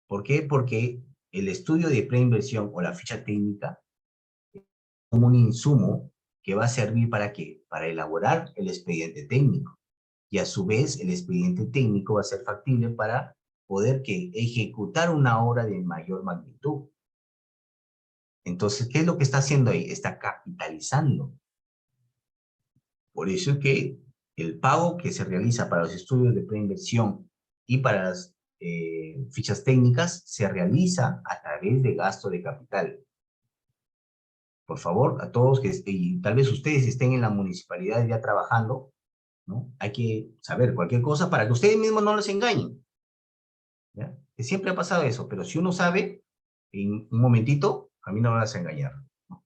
¿Por qué? Porque el estudio de preinversión o la ficha técnica como un insumo que va a servir ¿para qué? Para elaborar el expediente técnico. Y a su vez, el expediente técnico va a ser factible para poder ejecutar una obra de mayor magnitud. Entonces, ¿qué es lo que está haciendo ahí? Está capitalizando. Por eso es que el pago que se realiza para los estudios de preinversión y para las fichas técnicas se realiza a través de gasto de capital. Por favor, a todos y tal vez ustedes estén en la municipalidad ya trabajando, ¿no? Hay que saber cualquier cosa para que ustedes mismos no les engañen, ¿ya? Que siempre ha pasado eso, pero si uno sabe, en un momentito, a mí no me vas a engañar, ¿no?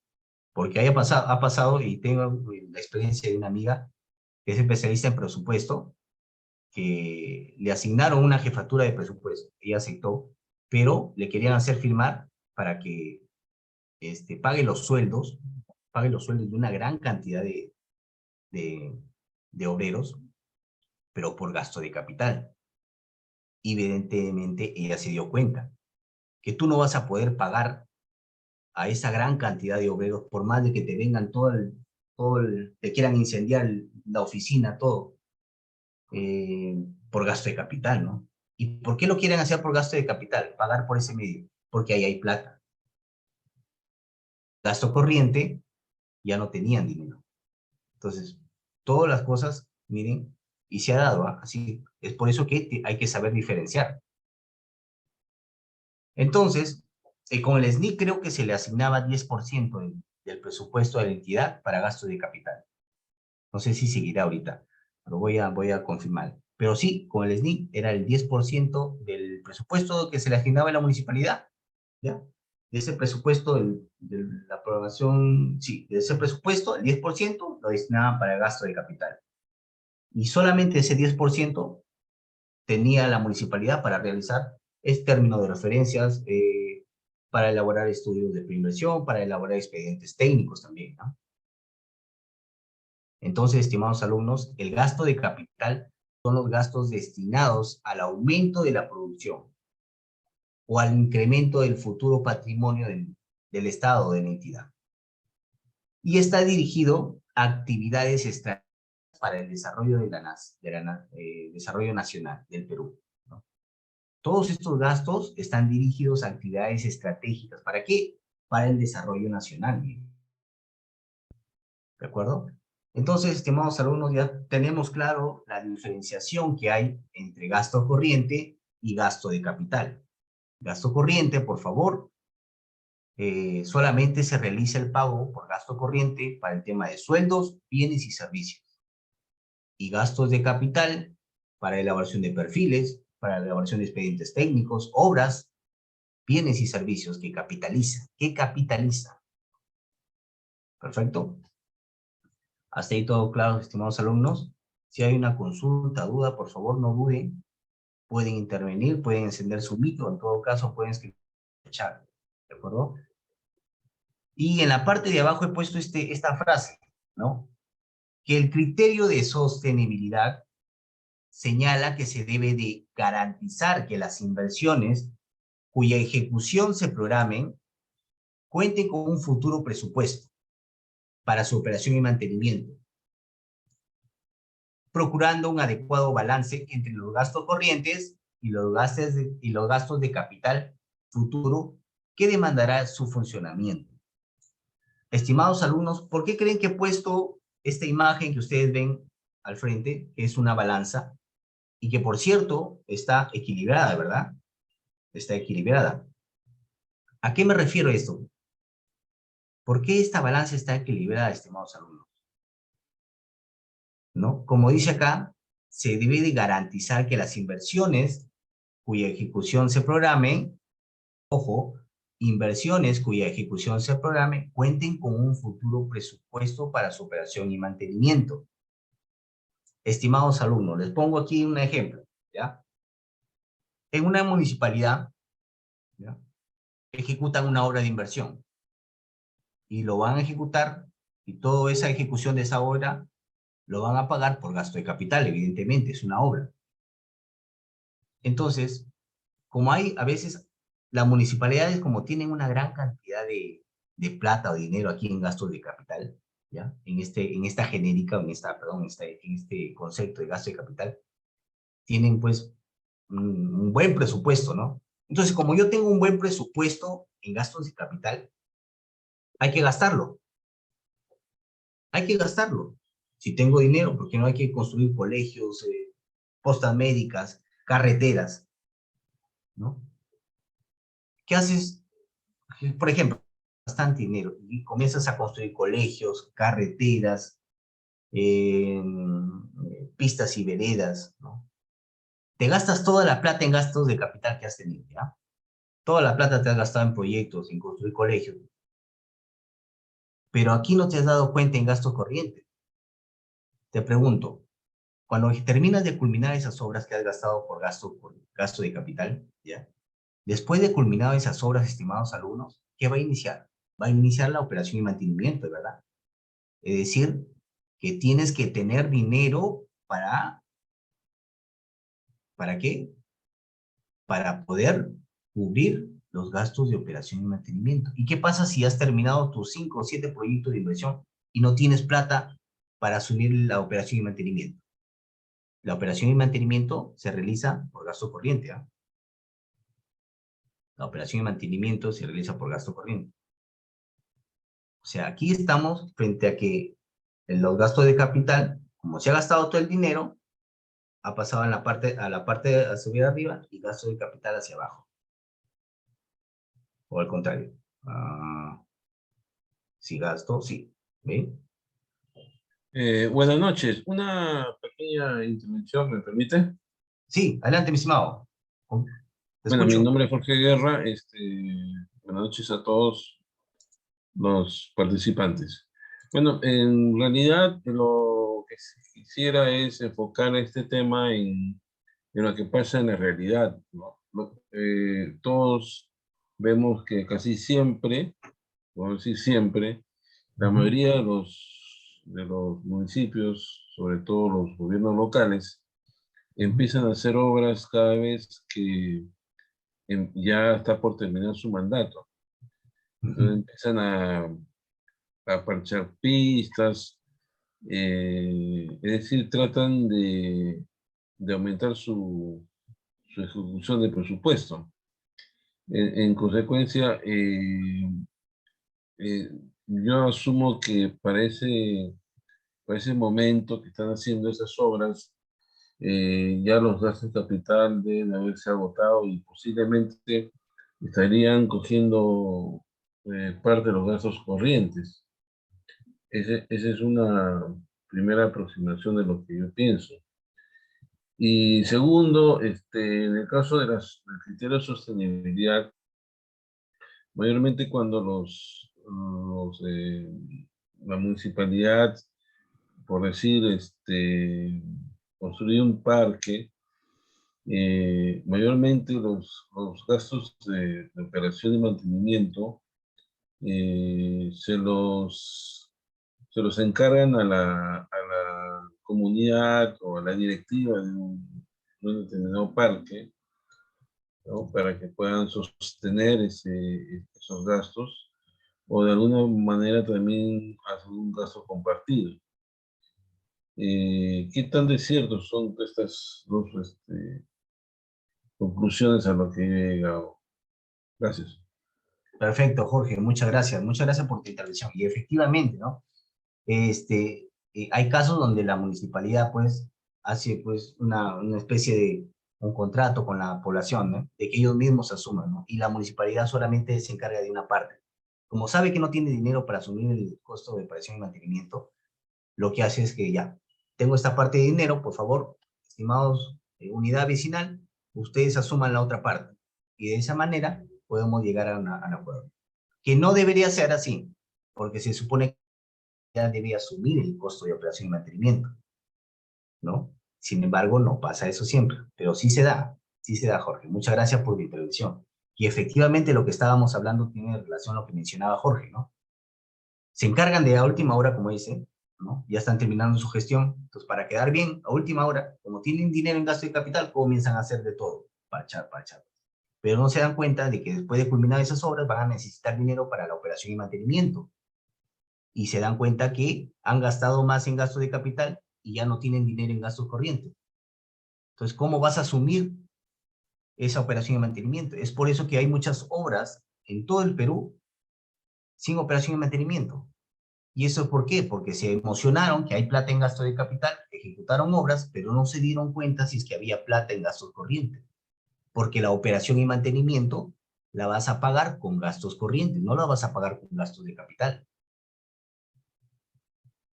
Porque ha pasado, y tengo la experiencia de una amiga que es especialista en presupuesto, que le asignaron una jefatura de presupuesto. Ella aceptó, pero le querían hacer firmar para que pague los sueldos de una gran cantidad de, de obreros, pero por gasto de capital. Evidentemente, ella se dio cuenta que tú no vas a poder pagar a esa gran cantidad de obreros por más de que te vengan te quieran incendiar la oficina, todo, por gasto de capital, ¿no? ¿Y por qué lo quieren hacer por gasto de capital? Pagar por ese medio, porque ahí hay plata. Gasto corriente, ya no tenían dinero. Entonces, todas las cosas, miren, y se ha dado, ¿ah? Así, es por eso que hay que saber diferenciar. Entonces, con el SNI creo que se le asignaba 10% del presupuesto de la entidad para gasto de capital. No sé si seguirá ahorita, pero voy a confirmar. Pero sí, con el SNI era el 10% del presupuesto que se le asignaba a la municipalidad, ¿ya? De ese presupuesto, de la aprobación, sí, de ese presupuesto, el 10% lo destinaban para gasto de capital. Y solamente ese 10% tenía la municipalidad para realizar este término de referencias, para elaborar estudios de preinversión, para elaborar expedientes técnicos también, ¿no? Entonces, estimados alumnos, el gasto de capital son los gastos destinados al aumento de la producción o al incremento del futuro patrimonio del Estado o de la entidad. Y está dirigido a actividades estratégicas para el desarrollo desarrollo nacional del Perú, ¿no? Todos estos gastos están dirigidos a actividades estratégicas. ¿Para qué? Para el desarrollo nacional. ¿De acuerdo? Entonces, estimados alumnos, ya tenemos claro la diferenciación que hay entre gasto corriente y gasto de capital. Gasto corriente, por favor, solamente se realiza el pago por gasto corriente para el tema de sueldos, bienes y servicios. Y gastos de capital para elaboración de perfiles, para la elaboración de expedientes técnicos, obras, bienes y servicios que capitaliza. ¿Qué capitaliza? Perfecto. Hasta ahí todo claro, estimados alumnos. Si hay una consulta, duda, por favor no duden. Pueden intervenir, pueden encender su micro, en todo caso pueden escribir en el chat. ¿De acuerdo? Y en la parte de abajo he puesto esta frase, ¿no? Que el criterio de sostenibilidad señala que se debe de garantizar que las inversiones cuya ejecución se programen cuenten con un futuro presupuesto para su operación y mantenimiento, procurando un adecuado balance entre los gastos corrientes y los gastos de capital futuro que demandará su funcionamiento. Estimados alumnos, ¿por qué creen que he puesto esta imagen que ustedes ven al frente, que es una balanza, y que por cierto está equilibrada, ¿verdad? Está equilibrada. ¿A qué me refiero esto? ¿Por qué esta balanza está equilibrada, estimados alumnos? ¿No? Como dice acá, se debe de garantizar que las inversiones cuya ejecución se programe, ojo, inversiones cuya ejecución se programe, cuenten con un futuro presupuesto para su operación y mantenimiento. Estimados alumnos, les pongo aquí un ejemplo, ¿ya? En una municipalidad, ¿ya?, ejecutan una obra de inversión y lo van a ejecutar, y toda esa ejecución de esa obra lo van a pagar por gasto de capital, evidentemente, es una obra. Entonces, como hay a veces las municipalidades, como tienen una gran cantidad de plata o dinero aquí en gastos de capital, ¿ya? En esta genérica, perdón, en este concepto de gasto de capital, tienen pues un buen presupuesto, ¿no? Entonces, como yo tengo un buen presupuesto en gastos de capital, hay que gastarlo. Hay que gastarlo. Si tengo dinero, ¿por qué no hay que construir colegios, postas médicas, carreteras, ¿no? ¿Qué haces? Por ejemplo, bastante dinero y comienzas a construir colegios, carreteras, pistas y veredas, ¿no? Te gastas toda la plata en gastos de capital que has tenido, ¿ya? Toda la plata te has gastado en proyectos, en construir colegios, pero aquí no te has dado cuenta en gastos corrientes. Te pregunto, cuando terminas de culminar esas obras que has gastado por gasto de capital, ¿ya? Después de culminado esas obras, estimados alumnos, ¿qué va a iniciar? Va a iniciar la operación y mantenimiento, ¿verdad? Es decir, que tienes que tener dinero ¿para qué? Para poder cubrir los gastos de operación y mantenimiento. ¿Y qué pasa si has terminado tus 5 o 7 proyectos de inversión y no tienes plata para asumir la operación y mantenimiento? La operación y mantenimiento se realiza por gasto corriente, ¿eh? La operación y mantenimiento se realiza por gasto corriente. O sea, aquí estamos frente a que en los gastos de capital, como se ha gastado todo el dinero, ha pasado a la parte a subir arriba y gasto de capital hacia abajo. O al contrario. Si gasto, sí. ¿Ve? Buenas noches. Una pequeña intervención, ¿me permite? Sí, adelante, mi estimado. Te Bueno, mi escucho. nombre es Jorge Guerra. Buenas noches a todos los participantes. Bueno, en realidad lo que quisiera es enfocar este tema en lo que pasa en la realidad, ¿no? Todos vemos que casi siempre, por decir siempre, la mayoría de los municipios, sobre todo los gobiernos locales, empiezan a hacer obras cada vez que ya está por terminar su mandato. Entonces empiezan a parchar pistas, es decir, tratan de aumentar su ejecución de presupuesto. En consecuencia, eh, yo asumo que para ese momento que están haciendo esas obras, ya los gastos de capital deben haberse agotado y posiblemente estarían cogiendo parte de los gastos corrientes. Esa es una primera aproximación de lo que yo pienso. Y segundo, en el caso del criterio de sostenibilidad, mayormente cuando la municipalidad, por decir, construir un parque, mayormente los gastos de operación y mantenimiento se los encargan a la comunidad o a la directiva de un determinado parque, ¿no? Para que puedan sostener esos gastos o de alguna manera también hacer un gasto compartido. ¿Qué tan de cierto son estas dos conclusiones a lo que he llegado? Gracias. Perfecto, Jorge, muchas gracias. Muchas gracias por tu intervención. Y efectivamente, ¿no? Hay casos donde la municipalidad, pues, hace, pues, una especie de un contrato con la población, ¿no? De que ellos mismos asuman, ¿no? Y la municipalidad solamente se encarga de una parte. Como sabe que no tiene dinero para asumir el costo de operación y mantenimiento, lo que hace es que ya, tengo esta parte de dinero, por favor, estimados, unidad vecinal, ustedes asuman la otra parte. Y de esa manera podemos llegar a un acuerdo. Que no debería ser así, porque se supone que ya debe asumir el costo de operación y mantenimiento, ¿no? Sin embargo, no pasa eso siempre, pero sí se da, Jorge. Muchas gracias por tu intervención. Y efectivamente lo que estábamos hablando tiene relación a lo que mencionaba Jorge, ¿no? Se encargan de a última hora, como dice, ¿no? Ya están terminando su gestión, entonces para quedar bien, a última hora, como tienen dinero en gasto de capital, comienzan a hacer de todo, parchar, parchar. pero no se dan cuenta de que después de culminar esas obras van a necesitar dinero para la operación y mantenimiento. Y se dan cuenta que han gastado más en gastos de capital y ya no tienen dinero en gastos corrientes. Entonces, ¿cómo vas a asumir esa operación y mantenimiento? Es por eso que hay muchas obras en todo el Perú sin operación y mantenimiento. ¿Y eso por qué? Porque se emocionaron que hay plata en gasto de capital, ejecutaron obras, pero no se dieron cuenta si es que había plata en gastos corrientes. Porque la operación y mantenimiento la vas a pagar con gastos corrientes, no la vas a pagar con gastos de capital.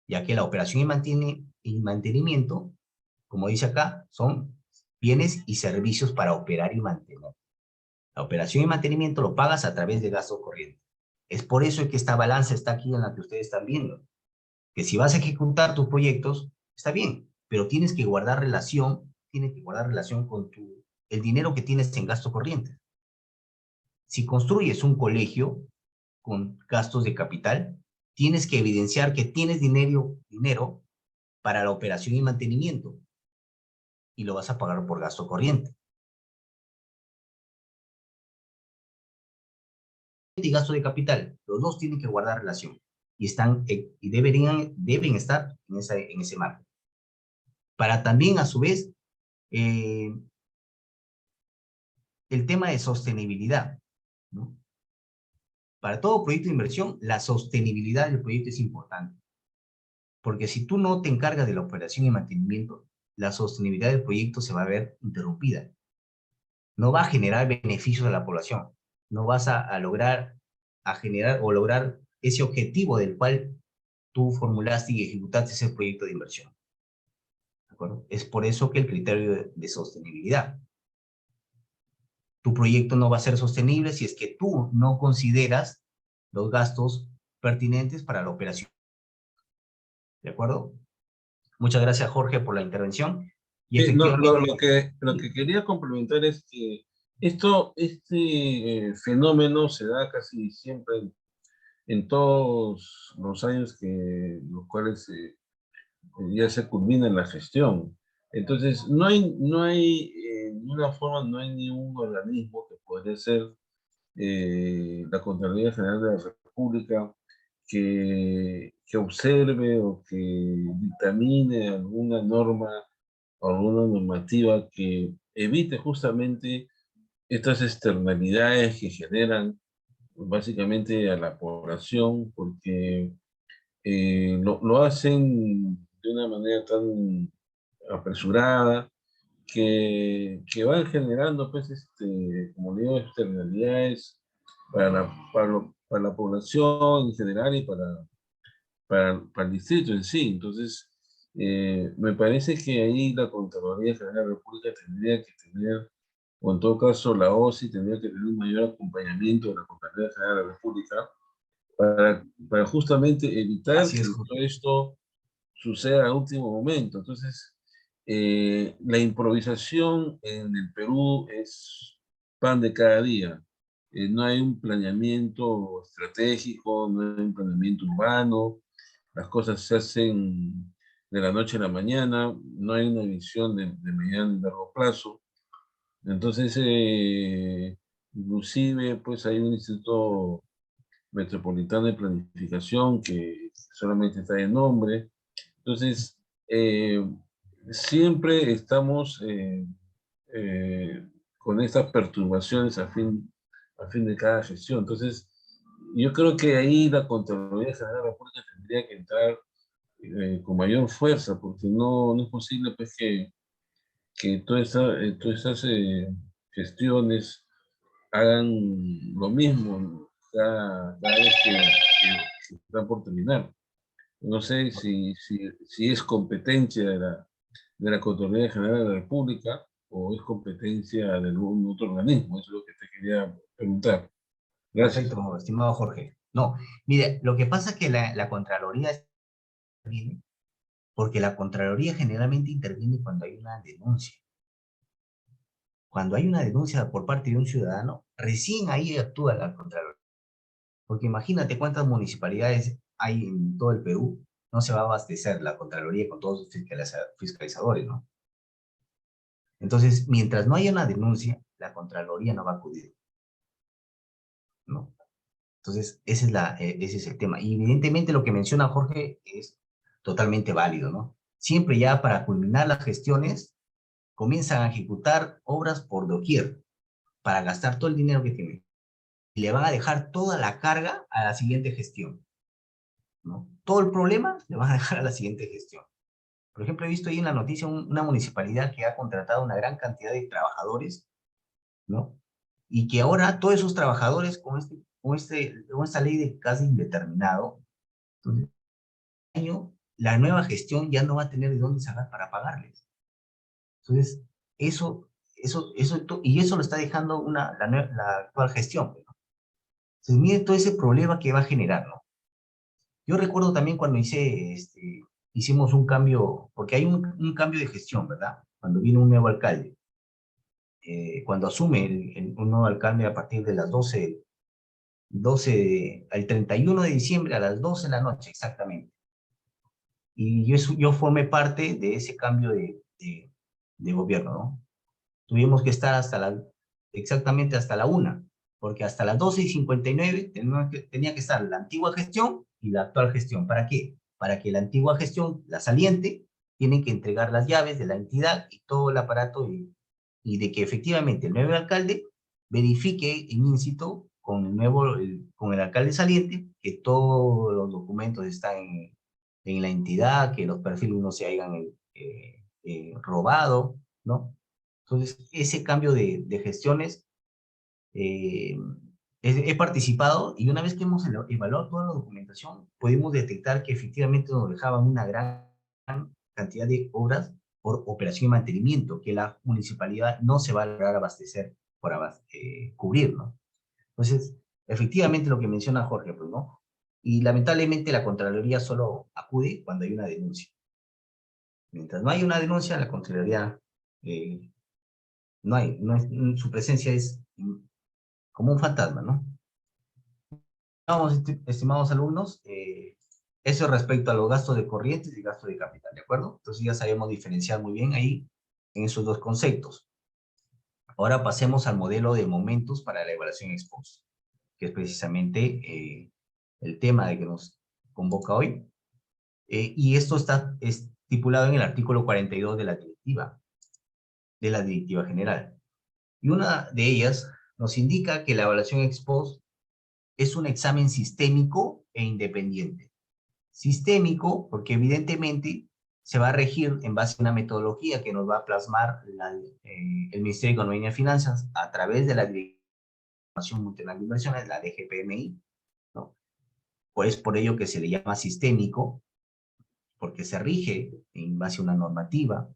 Ya que la operación y mantenimiento, como dice acá, son bienes y servicios para operar y mantener. La operación y mantenimiento lo pagas a través de gastos corrientes. Es por eso que esta balanza está aquí en la que ustedes están viendo. Que si vas a ejecutar tus proyectos, está bien, pero tienes que guardar relación con el dinero que tienes en gasto corriente. Si construyes un colegio con gastos de capital, tienes que evidenciar que tienes dinero para la operación y mantenimiento y lo vas a pagar por gasto corriente. Y gasto de capital, los dos tienen que guardar relación y deben estar en ese marco. Para también, a su vez, el tema de sostenibilidad, ¿no? Para todo proyecto de inversión, la sostenibilidad del proyecto es importante. Porque si tú no te encargas de la operación y mantenimiento, la sostenibilidad del proyecto se va a ver interrumpida. No va a generar beneficios a la población. No vas a lograr ese objetivo del cual tú formulaste y ejecutaste ese proyecto de inversión. ¿De acuerdo? Es por eso que el criterio de sostenibilidad. Tu proyecto no va a ser sostenible si es que tú no consideras los gastos pertinentes para la operación. ¿De acuerdo? Muchas gracias, Jorge, por la intervención. Y Sí, no, efectivamente... lo que quería complementar es que este fenómeno se da casi siempre en todos los años los cuales ya se culmina en la gestión. Entonces, no hay de una forma, no hay ningún organismo que podría ser la Contraloría General de la República que observe o que dictamine alguna norma o alguna normativa que evite justamente estas externalidades que generan básicamente a la población, porque lo hacen de una manera tan apresurada que van generando, pues, como digo, externalidades para la población en general y para el distrito en sí. Entonces, me parece que ahí la Contraloría General de la República tendría que tener, o en todo caso la OSI tendría que tener un mayor acompañamiento de la Contraloría General de la República para justamente evitar Así que es, todo Jorge. esto suceda a último momento. Entonces, la improvisación en el Perú es pan de cada día. No hay un planeamiento estratégico, no hay un planeamiento urbano, las cosas se hacen de la noche a la mañana, no hay una visión de mediano y largo plazo. Entonces, inclusive, pues hay un instituto metropolitano de planificación que solamente está de nombre. Entonces, siempre estamos con estas perturbaciones a fin de cada gestión. Entonces, yo creo que ahí la Contraloría General de la República tendría que entrar con mayor fuerza, porque no es posible, pues, que todas estas gestiones hagan lo mismo cada vez que están por terminar. No sé si es competencia de la Contraloría General de la República o es competencia de algún otro organismo. Eso es lo que te quería preguntar. Gracias. Perfecto, estimado Jorge. No, mire, lo que pasa es que la Contraloría interviene porque la Contraloría generalmente interviene cuando hay una denuncia. Cuando hay una denuncia por parte de un ciudadano, recién ahí actúa la Contraloría. Porque imagínate cuántas municipalidades hay en todo el Perú, no se va a abastecer la Contraloría con todos los fiscalizadores, ¿no? Entonces, mientras no haya una denuncia, la Contraloría no va a acudir, ¿no? Entonces, ese es el tema. Y evidentemente lo que menciona Jorge es totalmente válido, ¿no? Siempre ya para culminar las gestiones, comienzan a ejecutar obras por doquier para gastar todo el dinero que tienen. Y le van a dejar toda la carga a la siguiente gestión, ¿no? Todo el problema le van a dejar a la siguiente gestión. Por ejemplo, he visto ahí en la noticia una municipalidad que ha contratado una gran cantidad de trabajadores, ¿no? Y que ahora todos esos trabajadores con esta ley de casi indeterminado, entonces, la nueva gestión ya no va a tener de dónde sacar para pagarles. Entonces, y eso lo está dejando la actual gestión, ¿no? Entonces, mire todo ese problema que va a generar, ¿no? Yo recuerdo también cuando hicimos un cambio, porque hay un cambio de gestión, ¿verdad? Cuando viene un nuevo alcalde. Cuando asume un nuevo alcalde a partir de las 12 al 31 de diciembre a las 12 de la noche, exactamente. Y yo formé parte de ese cambio de gobierno, ¿no? Tuvimos que estar exactamente hasta la 1, porque hasta las 12:59 tenía que estar la antigua gestión y la actual gestión. ¿Para qué? Para que la antigua gestión, la saliente, tiene que entregar las llaves de la entidad y todo el aparato y de que efectivamente el nuevo alcalde verifique in incito con con el alcalde saliente que todos los documentos están en la entidad, que los perfiles no se hayan robado, ¿no? Entonces, ese cambio de gestiones, eh, he participado y una vez que hemos evaluado toda la documentación, pudimos detectar que efectivamente nos dejaban una gran cantidad de obras por operación y mantenimiento que la municipalidad no se va a lograr abastecer por cubrir, ¿no? Entonces, efectivamente lo que menciona Jorge, pues, ¿no? Y lamentablemente la Contraloría solo acude cuando hay una denuncia. Mientras no hay una denuncia, la Contraloría su presencia es como un fantasma, ¿no? Vamos, estimados alumnos, eso respecto a los gastos de corrientes y gastos de capital, ¿de acuerdo? Entonces ya sabemos diferenciar muy bien ahí en esos dos conceptos. Ahora pasemos al modelo de momentos para la evaluación ex post, que es precisamente el tema de que nos convoca hoy. Y esto está estipulado en el artículo 42 de la Directiva General. Y una de ellas nos indica que la evaluación ex post es un examen sistémico e independiente. Sistémico porque evidentemente se va a regir en base a una metodología que nos va a plasmar el Ministerio de Economía y Finanzas a través de la Dirección Multinacional de Inversiones, la DGPMI, ¿no? Pues por ello que se le llama sistémico, porque se rige en base a una normativa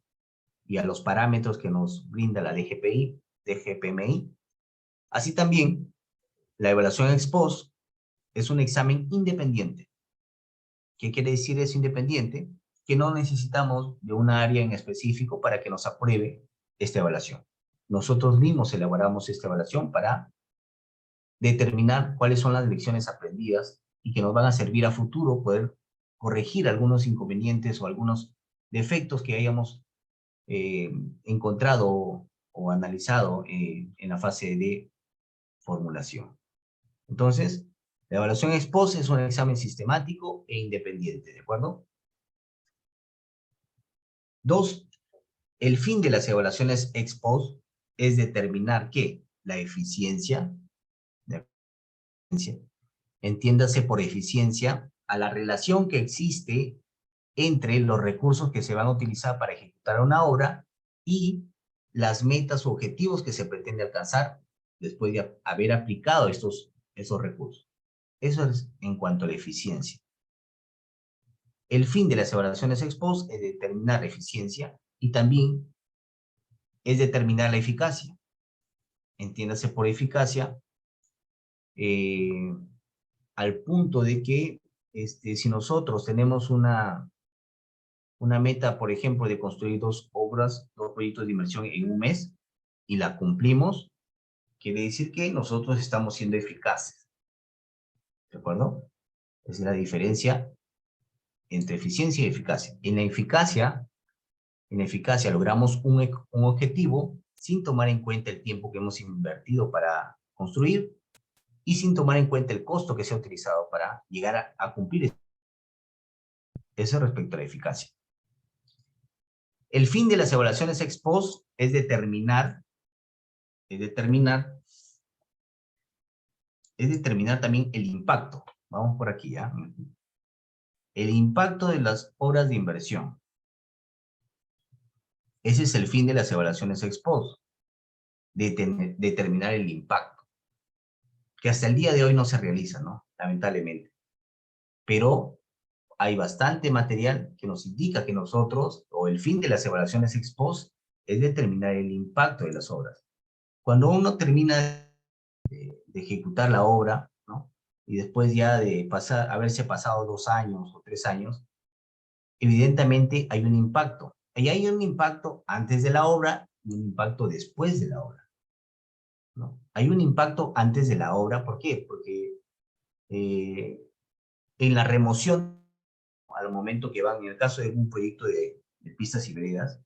y a los parámetros que nos brinda la DGPMI. Así también, la evaluación ex post es un examen independiente. ¿Qué quiere decir eso independiente? Que no necesitamos de una área en específico para que nos apruebe esta evaluación. Nosotros mismos elaboramos esta evaluación para determinar cuáles son las lecciones aprendidas y que nos van a servir a futuro poder corregir algunos inconvenientes o algunos defectos que hayamos encontrado o analizado en la fase de formulación. Entonces, la evaluación ex post es un examen sistemático e independiente, ¿de acuerdo? 2. El fin de las evaluaciones ex post es determinar que la eficiencia, entiéndase por eficiencia, a la relación que existe entre los recursos que se van a utilizar para ejecutar una obra y las metas o objetivos que se pretende alcanzar después de haber aplicado esos recursos. Eso es en cuanto a la eficiencia. El fin de las evaluaciones ex post es determinar la eficiencia y también es determinar la eficacia. Entiéndase por eficacia al punto de que si nosotros tenemos una meta, por ejemplo, de construir 2 proyectos de inversión en un mes y la cumplimos, quiere decir que nosotros estamos siendo eficaces. ¿De acuerdo? Esa es la diferencia entre eficiencia y eficacia. En la eficacia logramos un objetivo sin tomar en cuenta el tiempo que hemos invertido para construir y sin tomar en cuenta el costo que se ha utilizado para llegar a cumplir eso respecto a la eficacia. El fin de las evaluaciones ex post es determinar también el impacto. Vamos por aquí ya. El impacto de las obras de inversión. Ese es el fin de las evaluaciones ex post. Determinar el impacto. Que hasta el día de hoy no se realiza, ¿no? Lamentablemente. Pero hay bastante material que nos indica que nosotros, o el fin de las evaluaciones ex post, es determinar el impacto de las obras. Cuando uno termina de ejecutar la obra, ¿no? Y después ya de haberse pasado 2 años o 3 años, evidentemente hay un impacto. Y hay un impacto antes de la obra y un impacto después de la obra, ¿no? Hay un impacto antes de la obra, ¿por qué? Porque en la remoción, al momento que van, en el caso de un proyecto de pistas y veredas,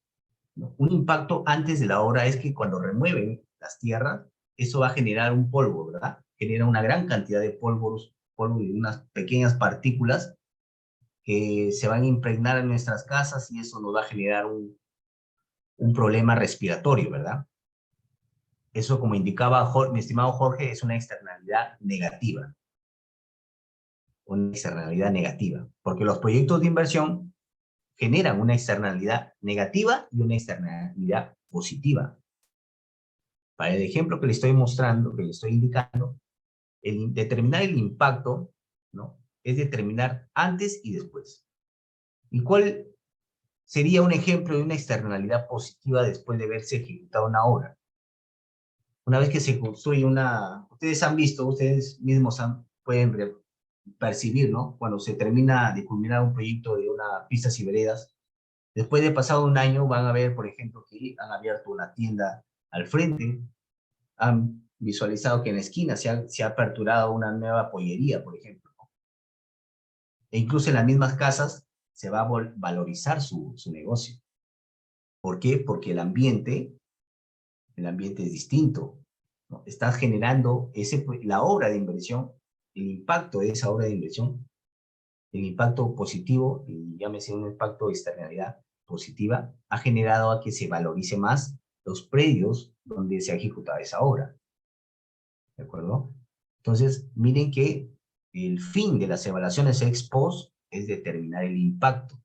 ¿no? Un impacto antes de la obra es que cuando remueven las tierras, eso va a generar un polvo, ¿verdad? Genera una gran cantidad de polvo y unas pequeñas partículas que se van a impregnar en nuestras casas y eso nos va a generar un problema respiratorio, ¿verdad? Eso, como indicaba mi estimado Jorge, es una externalidad negativa. Una externalidad negativa, porque los proyectos de inversión generan una externalidad negativa y una externalidad positiva. Para el ejemplo que le estoy mostrando, que le estoy indicando, determinar el impacto, ¿no? Es determinar antes y después. ¿Y cuál sería un ejemplo de una externalidad positiva después de haberse ejecutado una obra? Una vez que se construye ustedes han visto, ustedes mismos pueden percibir, ¿no? Cuando se termina de culminar un proyecto de una pistas y veredas, después de pasado un año van a ver, por ejemplo, que han abierto una tienda al frente, han visualizado que en la esquina se ha aperturado una nueva pollería, por ejemplo, ¿no? E incluso en las mismas casas se va a valorizar su negocio. ¿Por qué? Porque el ambiente es distinto, ¿no? Estás generando la obra de inversión, el impacto de esa obra de inversión, el impacto positivo, y llámese un impacto de externalidad positiva, ha generado a que se valorice más los predios donde se ha ejecutado esa obra. ¿De acuerdo? Entonces, miren que el fin de las evaluaciones ex post es determinar el impacto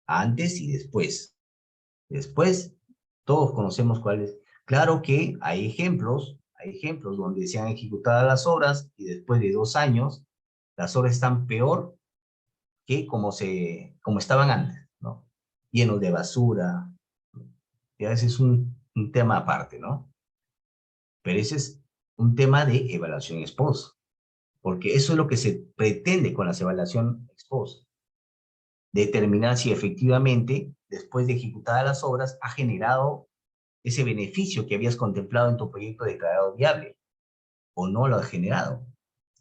antes y después. Después, todos conocemos cuál es. Claro que hay ejemplos donde se han ejecutado las obras y después de 2 años, las obras están peor que como estaban antes, ¿no? Llenos de basura. Y a veces es un tema aparte, ¿no? Pero ese es un tema de evaluación ex post, porque eso es lo que se pretende con las evaluaciones ex post. Determinar si efectivamente, después de ejecutadas las obras, ha generado ese beneficio que habías contemplado en tu proyecto declarado viable, o no lo ha generado.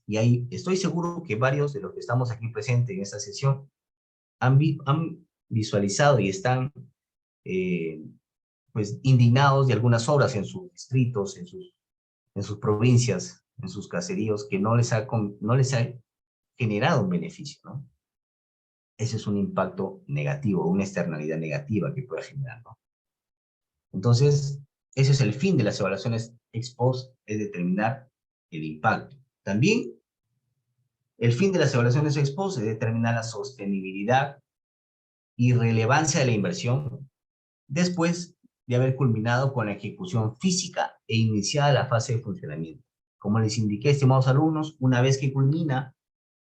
Y ahí estoy seguro que varios de los que estamos aquí presentes en esta sesión han visualizado y están pues indignados de algunas obras en sus distritos, en sus provincias, en sus caseríos, que no les ha generado un beneficio, ¿no? Ese es un impacto negativo, una externalidad negativa que puede generar, ¿no? Entonces, ese es el fin de las evaluaciones ex post, es determinar el impacto. También, el fin de las evaluaciones ex post es determinar la sostenibilidad y relevancia de la inversión después de haber culminado con la ejecución física e iniciada la fase de funcionamiento. Como les indiqué, estimados alumnos, una vez que culmina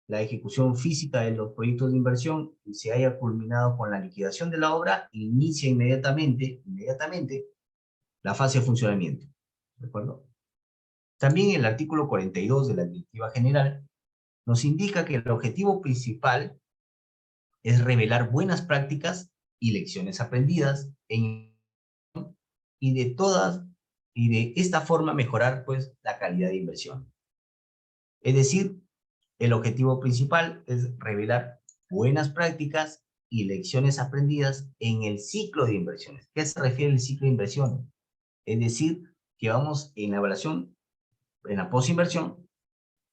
la ejecución física de los proyectos de inversión y se haya culminado con la liquidación de la obra, inicia inmediatamente la fase de funcionamiento. ¿De acuerdo? También el artículo 42 de la Directiva General nos indica que el objetivo principal es revelar buenas prácticas y lecciones aprendidas y de esta forma mejorar pues la calidad de inversión. Es decir, el objetivo principal es revelar buenas prácticas y lecciones aprendidas en el ciclo de inversiones. ¿Qué se refiere al ciclo de inversiones? Es decir, que vamos en la evaluación, en la posinversión,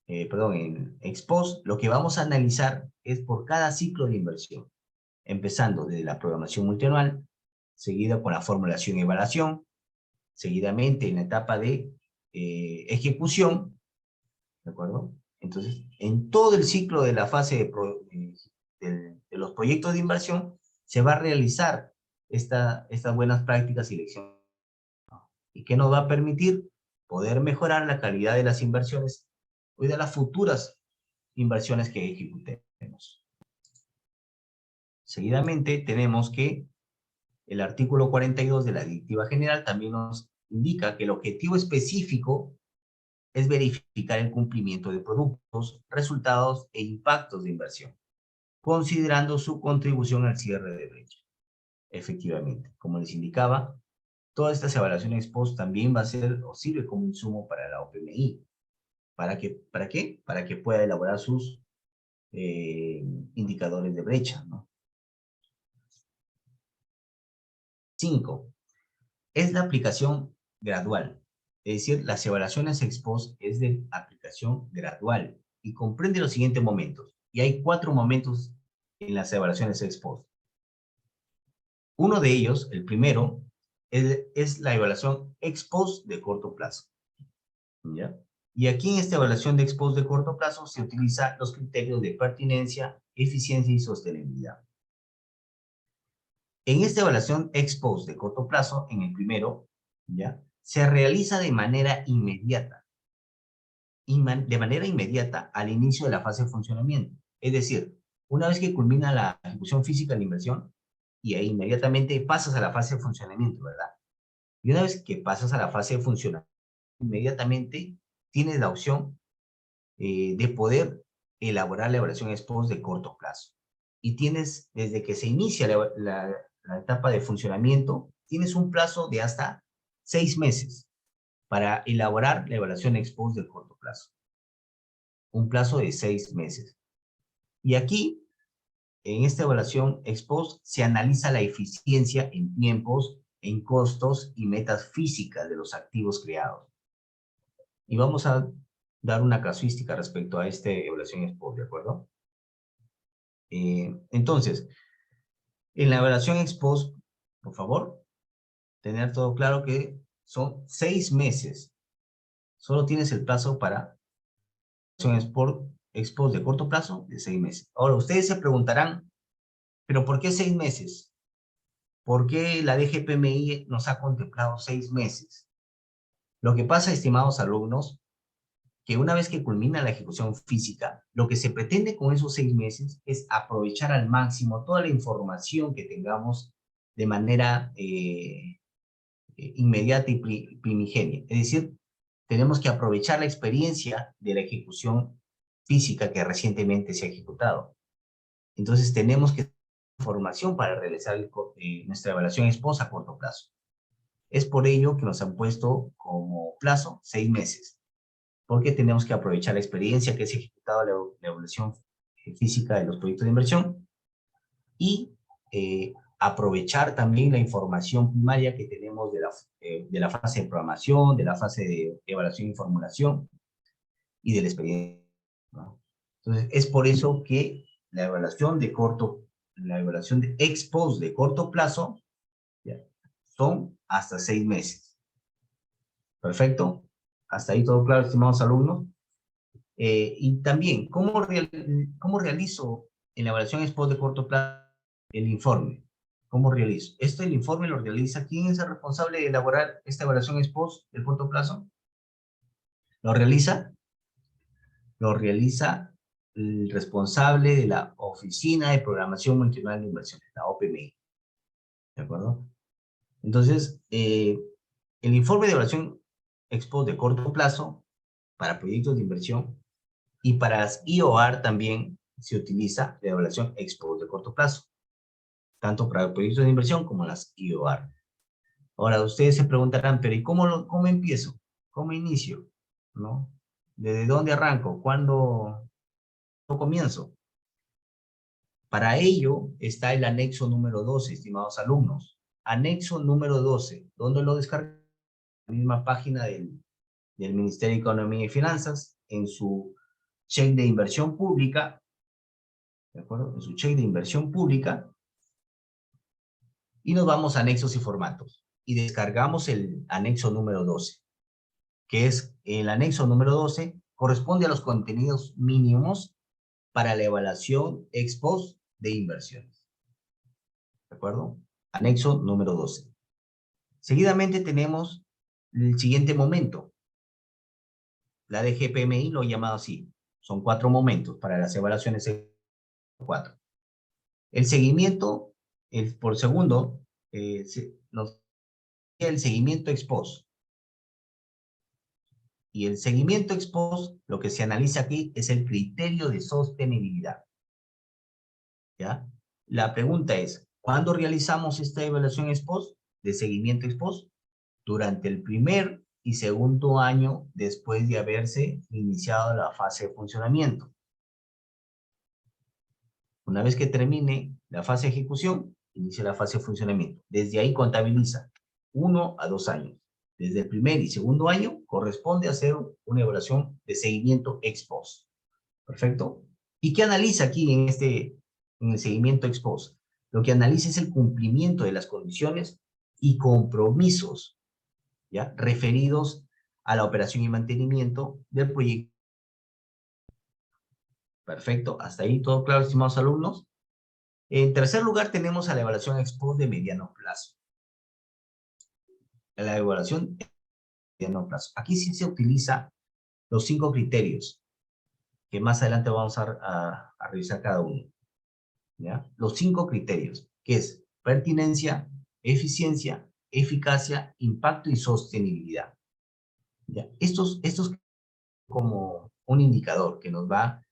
en ex post, lo que vamos a analizar es por cada ciclo de inversión, empezando desde la programación multianual, seguida con la formulación y evaluación, seguidamente en la etapa de ejecución, ¿de acuerdo? Entonces, en todo el ciclo de la fase de los proyectos de inversión, se va a realizar estas buenas prácticas y lecciones. ¿Y qué nos va a permitir? Poder mejorar la calidad de las inversiones y de las futuras inversiones que ejecutemos. Seguidamente tenemos que el artículo 42 de la Directiva General también nos indica que el objetivo específico es verificar el cumplimiento de productos, resultados e impactos de inversión, considerando su contribución al cierre de brecha. Efectivamente, como les indicaba, todas estas evaluaciones ex post también va a ser o sirve como insumo para la OPMI. ¿Para qué? Para que pueda elaborar sus indicadores de brecha, ¿no? 5. Es la aplicación gradual. Es decir, las evaluaciones ex post es de aplicación gradual y comprende los siguientes momentos. Y hay 4 momentos en las evaluaciones ex post. Uno de ellos, el primero, es la evaluación ex post de corto plazo. ¿Ya? Y aquí en esta evaluación de ex post de corto plazo se utilizan los criterios de pertinencia, eficiencia y sostenibilidad. En esta evaluación ex post de corto plazo, en el primero, ¿ya? Se realiza de manera inmediata. De manera inmediata al inicio de la fase de funcionamiento. Es decir, una vez que culmina la ejecución física de la inversión, y ahí inmediatamente pasas a la fase de funcionamiento, ¿verdad? Y una vez que pasas a la fase de funcionamiento, inmediatamente tienes la opción de poder elaborar la evaluación ex post de corto plazo. Y tienes, desde que se inicia la etapa de funcionamiento, tienes un plazo de hasta 6 meses para elaborar la evaluación ex post de corto plazo. Un plazo de 6 meses. Y aquí, en esta evaluación ex post, se analiza la eficiencia en tiempos, en costos y metas físicas de los activos creados. Y vamos a dar una casuística respecto a esta evaluación ex post, ¿de acuerdo? Entonces, en la evaluación ex post, por favor, tener todo claro que son 6 meses. Solo tienes el plazo para evaluación ex post de corto plazo de 6 meses. Ahora, ustedes se preguntarán, ¿pero por qué 6 meses? ¿Por qué la DGPMI nos ha contemplado 6 meses? Lo que pasa, estimados alumnos, que una vez que culmina la ejecución física, lo que se pretende con esos 6 meses es aprovechar al máximo toda la información que tengamos de manera inmediata y primigenia. Es decir, tenemos que aprovechar la experiencia de la ejecución física que recientemente se ha ejecutado. Entonces tenemos que tener información para realizar nuestra evaluación ex post a corto plazo. Es por ello que nos han puesto como plazo 6 meses, porque tenemos que aprovechar la experiencia que se ha ejecutado la evaluación física de los proyectos de inversión y aprovechar también la información primaria que tenemos de la fase de programación, de la fase de evaluación y formulación y de la experiencia, ¿no? Entonces, es por eso que la evaluación de ex post de corto plazo, ¿ya?, son hasta 6 meses. Perfecto. Hasta ahí todo claro, estimados alumnos. Y también, ¿cómo realizo en la evaluación ex post de corto plazo el informe? ¿Cómo realizo? El informe lo realiza, ¿quién es el responsable de elaborar esta evaluación ex post de corto plazo? Lo realiza el responsable de la Oficina de Programación Multianual de Inversiones, la OPMI. ¿De acuerdo? Entonces, el informe de evaluación ex post de corto plazo para proyectos de inversión y para las IOR también se utiliza la evaluación ex post de corto plazo, tanto para proyectos de inversión como las IOR. Ahora, ustedes se preguntarán, pero ¿y cómo empiezo? ¿Cómo inicio? ¿No? ¿Desde dónde arranco? ¿Cuándo comienzo? Para ello está el anexo número 12, estimados alumnos. Anexo número 12. ¿Dónde lo descargan? misma página del Ministerio de Economía y Finanzas, en su check de inversión pública, ¿de acuerdo? En su check de inversión pública, y nos vamos a anexos y formatos, y descargamos el anexo número 12, que es el anexo número 12, corresponde a los contenidos mínimos para la evaluación ex post de inversiones. ¿De acuerdo? Anexo número 12. Seguidamente tenemos el siguiente momento. La DGPMI lo ha llamado así. Son 4 momentos para las evaluaciones 4. El seguimiento, por segundo, nos el seguimiento ex post. Y el seguimiento ex post, lo que se analiza aquí es el criterio de sostenibilidad. ¿Ya? La pregunta es, ¿cuándo realizamos esta evaluación ex post, de seguimiento ex post? Durante el primer y segundo año después de haberse iniciado la fase de funcionamiento. Una vez que termine la fase de ejecución, inicia la fase de funcionamiento. Desde ahí contabiliza 1 a 2 años. Desde el primer y segundo año corresponde hacer una evaluación de seguimiento ex post. ¿Perfecto? ¿Y qué analiza aquí en el seguimiento ex post? Lo que analiza es el cumplimiento de las condiciones y compromisos, ¿ya?, referidos a la operación y mantenimiento del proyecto. Perfecto, hasta ahí todo claro, estimados alumnos. En tercer lugar tenemos a la evaluación ex post de mediano plazo. La evaluación de mediano plazo. Aquí sí se utiliza los 5 criterios, que más adelante vamos a revisar cada uno. ¿Ya? Los 5 criterios, que es pertinencia, eficiencia, eficacia, impacto y sostenibilidad. ¿Ya? Estos como un indicador que nos va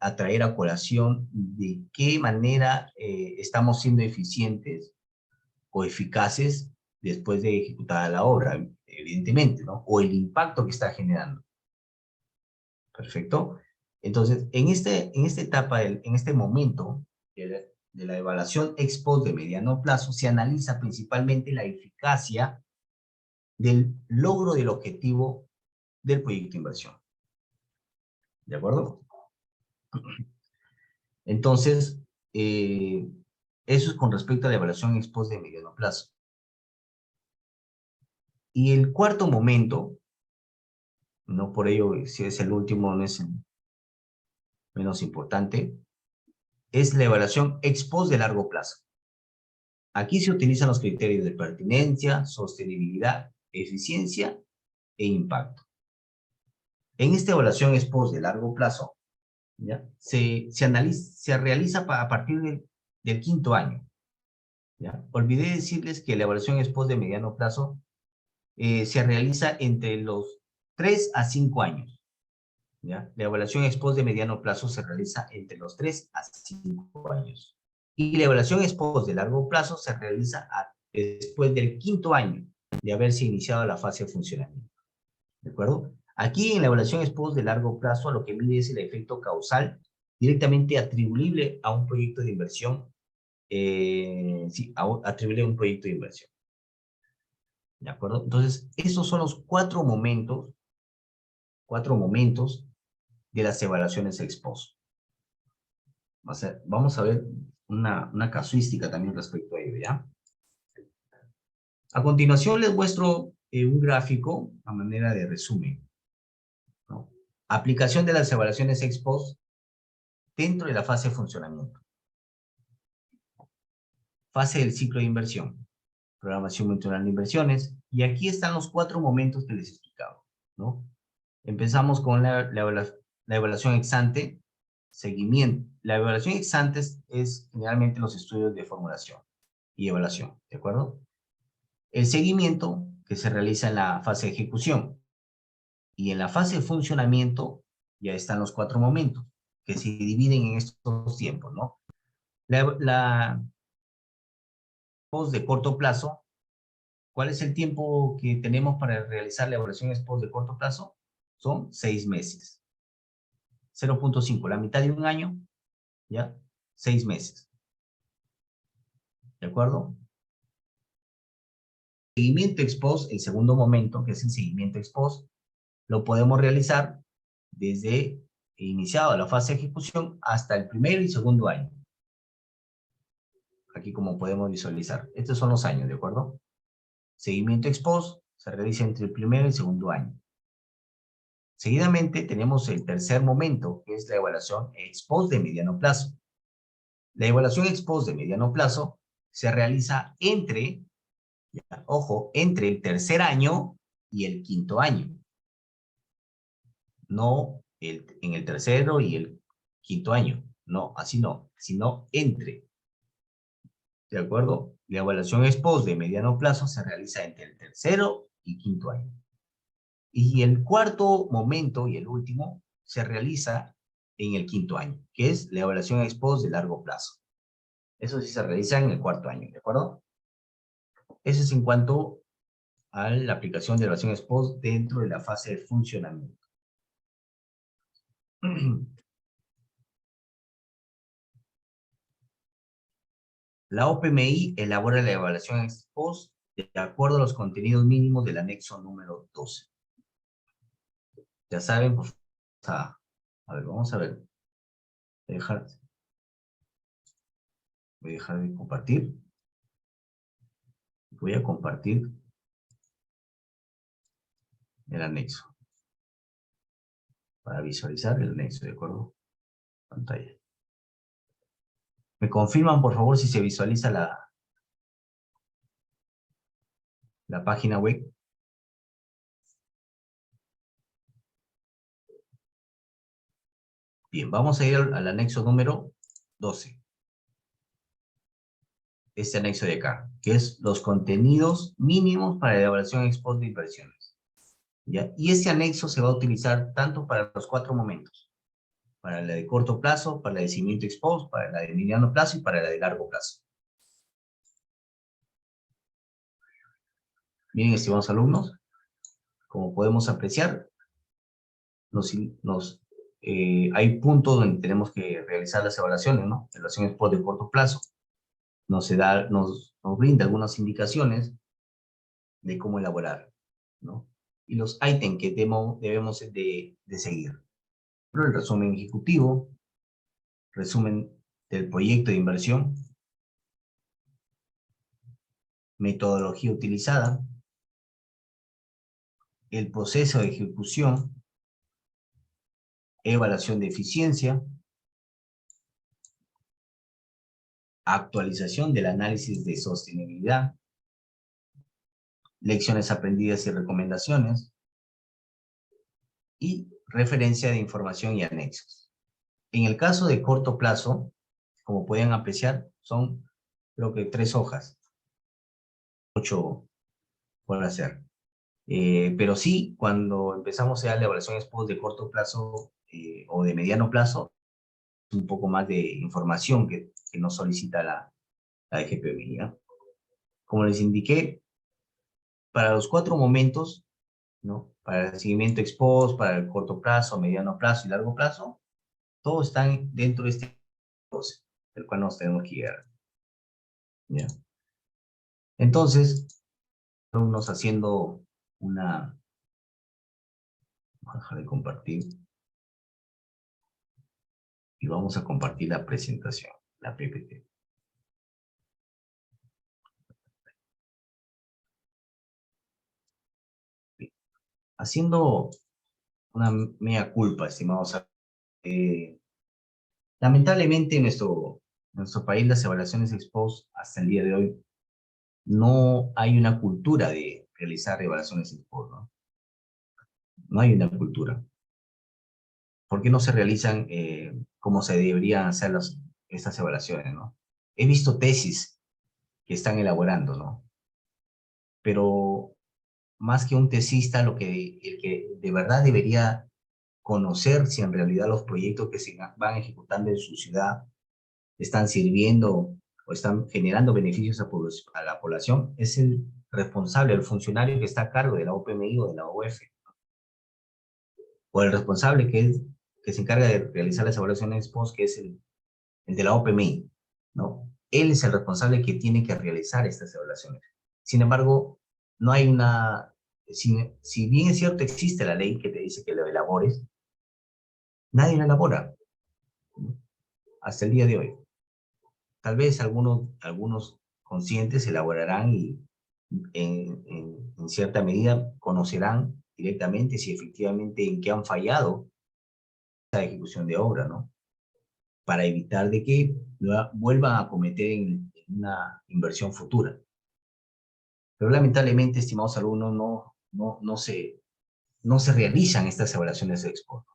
a traer a colación de qué manera estamos siendo eficientes o eficaces después de ejecutada la obra, evidentemente, ¿no? O el impacto que está generando. Perfecto. Entonces, en esta etapa, en este momento de la evaluación ex post de mediano plazo, se analiza principalmente la eficacia del logro del objetivo del proyecto de inversión. ¿De acuerdo? Entonces, eso es con respecto a la evaluación ex post de mediano plazo. Y el cuarto momento, no por ello si es el último, no es el menos importante, es la evaluación ex post de largo plazo. Aquí se utilizan los criterios de pertinencia, sostenibilidad, eficiencia e impacto. En esta evaluación ex post de largo plazo, ¿ya?, se realiza a partir del quinto año. ¿Ya? Olvidé decirles que la evaluación ex post de mediano plazo se realiza entre los 3 a 5 años. ¿Ya? La evaluación ex post de mediano plazo se realiza entre los 3 a 5 años. Y la evaluación ex post de largo plazo se realiza después del quinto año de haberse iniciado la fase de funcionamiento. ¿De acuerdo? Aquí en la evaluación ex post de largo plazo lo que mide es el efecto causal directamente atribuible a un proyecto de inversión. Atribuible a un proyecto de inversión. ¿De acuerdo? Entonces, esos son los 4 momentos de las evaluaciones ex post. Vamos a ver una casuística también respecto a ello, ¿ya? A continuación les muestro un gráfico a manera de resumen, ¿no? Aplicación de las evaluaciones ex post dentro de la fase de funcionamiento. Fase del ciclo de inversión. Programación multianual de inversiones. Y aquí están los 4 momentos que les he explicado, ¿no? Empezamos con la evaluación ex ante, seguimiento. La evaluación ex ante es generalmente los estudios de formulación y evaluación, ¿de acuerdo? El seguimiento, que se realiza en la fase de ejecución. Y en la fase de funcionamiento ya están los 4 momentos, que se dividen en estos tiempos, ¿no? La post de corto plazo, ¿cuál es el tiempo que tenemos para realizar la evaluación ex post de corto plazo? Son 6 meses. 0.5, la mitad de un año, ¿ya? 6 meses. ¿De acuerdo? Seguimiento ex post, el segundo momento, que es el seguimiento ex post, lo podemos realizar desde iniciado la fase de ejecución hasta el primer y segundo año. Aquí como podemos visualizar. Estos son los años, ¿de acuerdo? Seguimiento ex post se realiza entre el primer y el segundo año. Seguidamente tenemos el tercer momento, que es la evaluación ex post de mediano plazo. La evaluación ex post de mediano plazo se realiza entre, ojo, entre el tercer año y el quinto año. No en el tercero y el quinto año. No, así no, sino entre. ¿De acuerdo? La evaluación ex post de mediano plazo se realiza entre el tercero y quinto año. Y el cuarto momento y el último se realiza en el quinto año, que es la evaluación ex post de largo plazo. Eso sí se realiza en el cuarto año, ¿de acuerdo? Eso es en cuanto a la aplicación de evaluación ex post dentro de la fase de funcionamiento. La OPMI elabora la evaluación ex post de acuerdo a los contenidos mínimos del anexo número 12. Ya saben, pues, a ver, vamos a ver. Voy a dejar de compartir. Voy a compartir el anexo para visualizar el anexo, ¿de acuerdo? Pantalla. ¿Me confirman, por favor, si se visualiza la página web? Bien, vamos a ir al anexo número 12. Este anexo de acá, que es los contenidos mínimos para la evaluación ex post de inversiones. ¿Ya? Y este anexo se va a utilizar tanto para los 4 momentos. Para la de corto plazo, para la de seguimiento ex post, para la de mediano plazo y para la de largo plazo. Bien, estimados alumnos, como podemos apreciar, hay puntos donde tenemos que realizar las evaluaciones, ¿no? Evaluación ex post de corto plazo. Nos brinda algunas indicaciones de cómo elaborar, ¿no? Y los ítems que debemos de seguir. Pero el resumen ejecutivo, resumen del proyecto de inversión, metodología utilizada, el proceso de ejecución, evaluación de eficiencia, actualización del análisis de sostenibilidad, lecciones aprendidas y recomendaciones, y referencia de información y anexos. En el caso de corto plazo, como pueden apreciar, son creo que 3 hojas, 8 por hacer. Pero sí, cuando empezamos a dar la evaluación ex post de corto plazo o de mediano plazo, un poco más de información que nos solicita la DGPBI, ¿no? Como les indiqué, para los 4 momentos, ¿no? Para el seguimiento ex post, para el corto plazo, mediano plazo y largo plazo, todos están dentro de este 12, del cual nos tenemos que guiar. ¿Ya? Entonces, alumnos haciendo una... Voy a dejar de compartir. Y vamos a compartir la presentación, la PPT. Bien. Haciendo una mea culpa, estimados. Lamentablemente en nuestro país las evaluaciones ex post hasta el día de hoy no hay una cultura de realizar evaluaciones ex post, ¿no? No hay una cultura. ¿Por qué no se realizan como se deberían hacer estas evaluaciones, ¿no? He visto tesis que están elaborando, ¿no? Pero más que un tesista, el que de verdad debería conocer si en realidad los proyectos que se van ejecutando en su ciudad están sirviendo o están generando beneficios a la población, es el responsable, el funcionario que está a cargo de la OPMI o de la OF. O el responsable que se encarga de realizar las evaluaciones post, que es el de la OPMI, ¿no? Él es el responsable que tiene que realizar estas evaluaciones. Sin embargo, no hay una, si bien es cierto existe la ley que te dice que lo elabores, nadie lo elabora, ¿no? Hasta el día de hoy. Tal vez algunos conscientes elaborarán y en cierta medida conocerán directamente si efectivamente en qué han fallado esa ejecución de obra, ¿no? Para evitar de que vuelvan a cometer en una inversión futura. Pero lamentablemente, estimados alumnos, no se realizan estas evaluaciones ex post.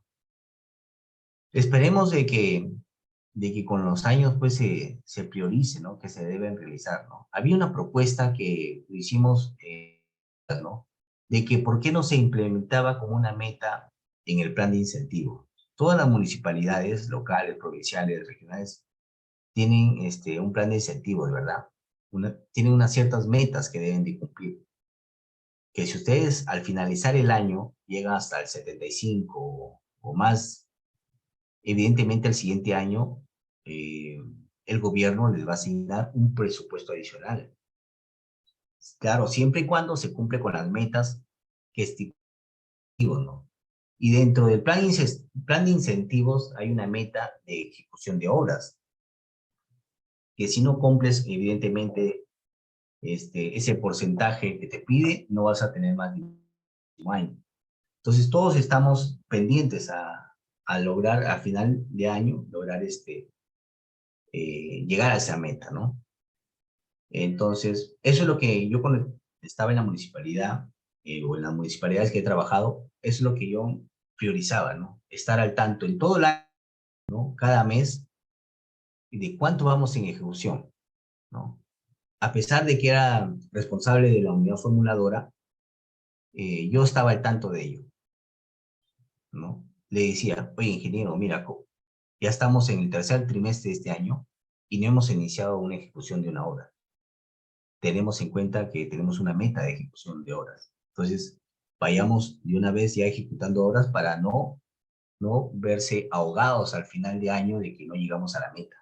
Esperemos de que con los años pues se priorice, ¿no? Que se deben realizar, ¿no? Había una propuesta que lo hicimos, ¿no? De que por qué no se implementaba como una meta en el plan de incentivo. Todas las municipalidades locales, provinciales, regionales, tienen un plan de incentivo, de verdad. Tienen unas ciertas metas que deben de cumplir. Que si ustedes al finalizar el año llegan hasta el 75 o más, evidentemente el siguiente año el gobierno les va a asignar un presupuesto adicional. Claro, siempre y cuando se cumple con las metas que estipulamos, ¿no? Y dentro del plan de incentivos hay una meta de ejecución de obras, que si no cumples, evidentemente, ese porcentaje que te pide, no vas a tener más de un año. Entonces, todos estamos pendientes a lograr, a final de año, lograr llegar a esa meta, ¿no? Entonces, eso es lo que yo cuando estaba en la municipalidad, o en las municipalidades que he trabajado, es lo que yo priorizaba, ¿no? Estar al tanto en todo el año, ¿no? Cada mes, de cuánto vamos en ejecución, ¿no? A pesar de que era responsable de la unidad formuladora, yo estaba al tanto de ello, ¿no? Le decía, oye, ingeniero, mira, ya estamos en el tercer trimestre de este año y no hemos iniciado una ejecución de una obra. Tenemos en cuenta que tenemos una meta de ejecución de obras. Entonces, vayamos de una vez ya ejecutando obras para no verse ahogados al final de año de que no llegamos a la meta,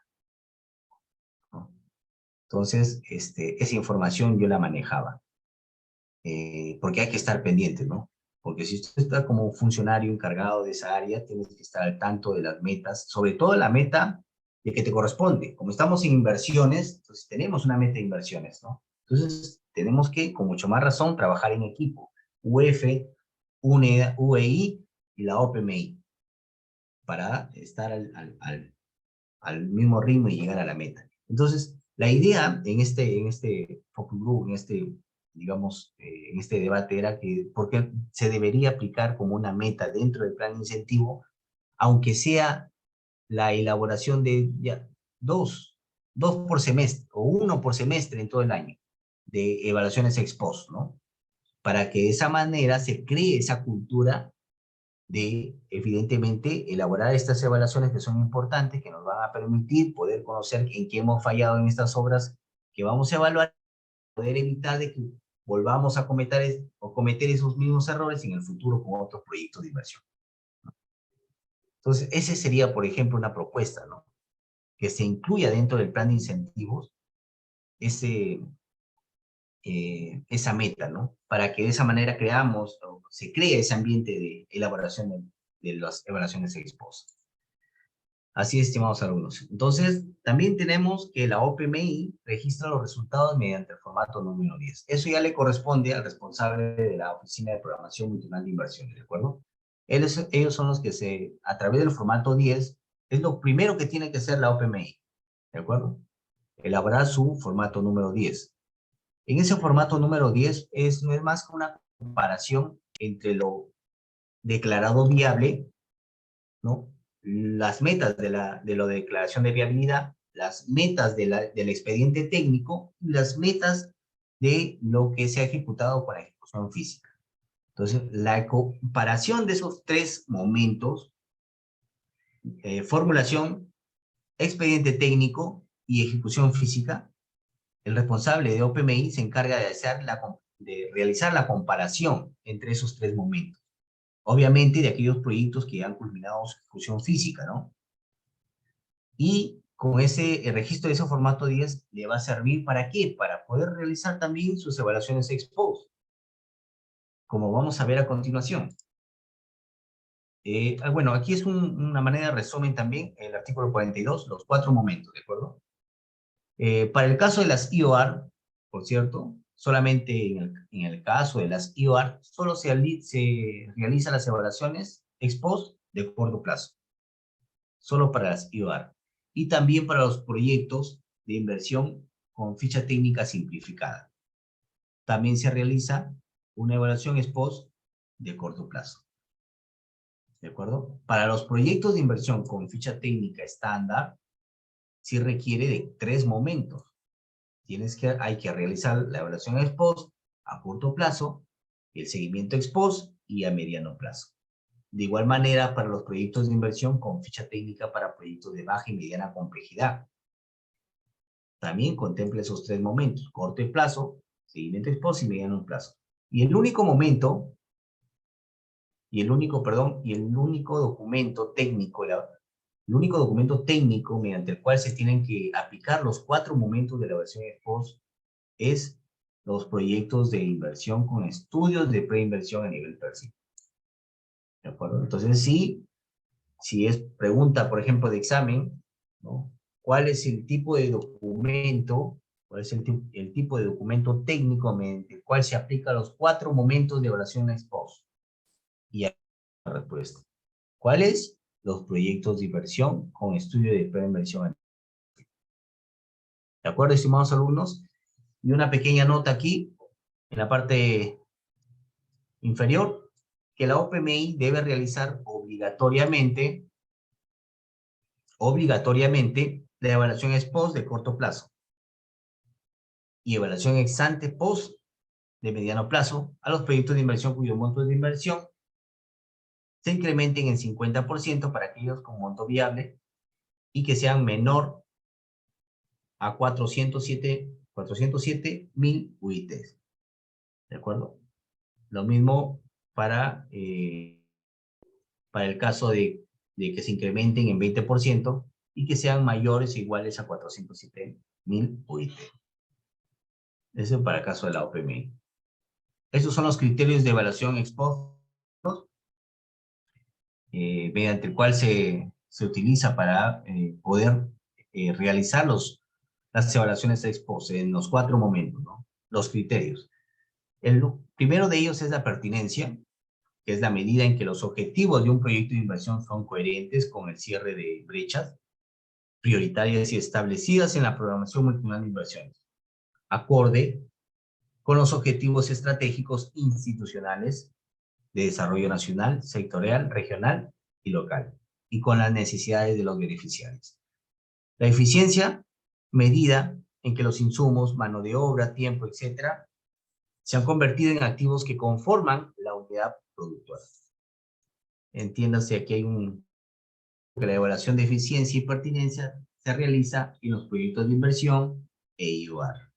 ¿no? Entonces, esa información yo la manejaba, porque hay que estar pendiente, ¿no? Porque si usted está como funcionario encargado de esa área, tienes que estar al tanto de las metas, sobre todo la meta de que te corresponde. Como estamos en inversiones, entonces tenemos una meta de inversiones, ¿no? Entonces, tenemos que, con mucho más razón, trabajar en equipo. UF, UNED, UEI y la OPMI, para estar al mismo ritmo y llegar a la meta. Entonces, la idea en este focus group, digamos, en este debate era que porque se debería aplicar como una meta dentro del plan de incentivo, aunque sea la elaboración de ya, dos por semestre o uno por semestre en todo el año de evaluaciones ex post, ¿no? Para que de esa manera se cree esa cultura de, evidentemente, elaborar estas evaluaciones que son importantes, que nos van a permitir poder conocer en qué hemos fallado en estas obras que vamos a evaluar, poder evitar de que volvamos a cometer esos mismos errores en el futuro con otros proyectos de inversión. Entonces, ese sería, por ejemplo, una propuesta, ¿no? Que se incluya dentro del plan de incentivos esa meta, ¿no? Para que de esa manera creamos o se cree ese ambiente de elaboración de las evaluaciones ex post. Así es, estimados alumnos. Entonces, también tenemos que la OPMI registra los resultados mediante el formato número 10. Eso ya le corresponde al responsable de la Oficina de Programación Multinacional de Inversiones, ¿de acuerdo? Ellos son los que a través del formato 10, es lo primero que tiene que hacer la OPMI, ¿de acuerdo? Elaborar su formato número 10. En ese formato número 10 no es más que una comparación entre lo declarado viable, ¿no? Las metas de la declaración de viabilidad, las metas del expediente técnico y las metas de lo que se ha ejecutado con la ejecución física. Entonces, la comparación de esos tres momentos, formulación, expediente técnico y ejecución física, el responsable de OPMI se encarga de realizar la comparación entre esos tres momentos. Obviamente de aquellos proyectos que han culminado su ejecución física, ¿no? Y con el registro de ese formato 10 le va a servir ¿para qué? Para poder realizar también sus evaluaciones ex post. como vamos a ver a continuación. Bueno, aquí es una manera de resumen también, el artículo 42, los 4 momentos, ¿de acuerdo? Para el caso de las IOR, por cierto, solamente en el caso de las IOR, solo se realizan las evaluaciones ex post de corto plazo, solo para las IOR, y también para los proyectos de inversión con ficha técnica simplificada. También se realiza una evaluación ex post de corto plazo. ¿De acuerdo? Para los proyectos de inversión con ficha técnica estándar, sí requiere de 3 momentos. Hay que realizar la evaluación ex post a corto plazo, el seguimiento ex post y a mediano plazo. De igual manera, para los proyectos de inversión con ficha técnica para proyectos de baja y mediana complejidad. También contempla esos 3 momentos, corto plazo, seguimiento ex post y mediano plazo. Y el único momento, y el único documento técnico, el único documento técnico mediante el cual se tienen que aplicar los 4 momentos de la evaluación ex post es los proyectos de inversión con estudios de preinversión a nivel terciario. ¿De acuerdo? Entonces, si es pregunta, por ejemplo, de examen, ¿no? ¿Cuál es el tipo de documento, cuál es el tipo de documento técnico mediante el cual se aplica los 4 momentos de evaluación ex post? Y hay la respuesta. ¿Cuáles? Los proyectos de inversión con estudio de preinversión. ¿De acuerdo, estimados alumnos? Y una pequeña nota aquí, en la parte inferior, que la OPMI debe realizar obligatoriamente la evaluación ex post de corto plazo y evaluación ex ante post de mediano plazo a los proyectos de inversión cuyos montos de inversión se incrementen en 50% para aquellos con monto viable y que sean menor a 407.000 UITs. ¿De acuerdo? Lo mismo para el caso de que se incrementen en 20% y que sean mayores o iguales a 407.000 UIT. Eso para el caso de la OPMI. Estos son los criterios de evaluación ex post, mediante el cual se utiliza para poder realizar las evaluaciones ex post en los 4 momentos, ¿no? Los criterios. El primero de ellos es la pertinencia, que es la medida en que los objetivos de un proyecto de inversión son coherentes con el cierre de brechas prioritarias y establecidas en la programación multianual de inversiones, acorde con los objetivos estratégicos institucionales de desarrollo nacional, sectorial, regional y local, y con las necesidades de los beneficiarios. La eficiencia, medida en que los insumos, mano de obra, tiempo, etcétera, se han convertido en activos que conforman la unidad productora. Entiéndase, aquí hay que la evaluación de eficiencia y pertinencia se realiza en los proyectos de inversión e IOR.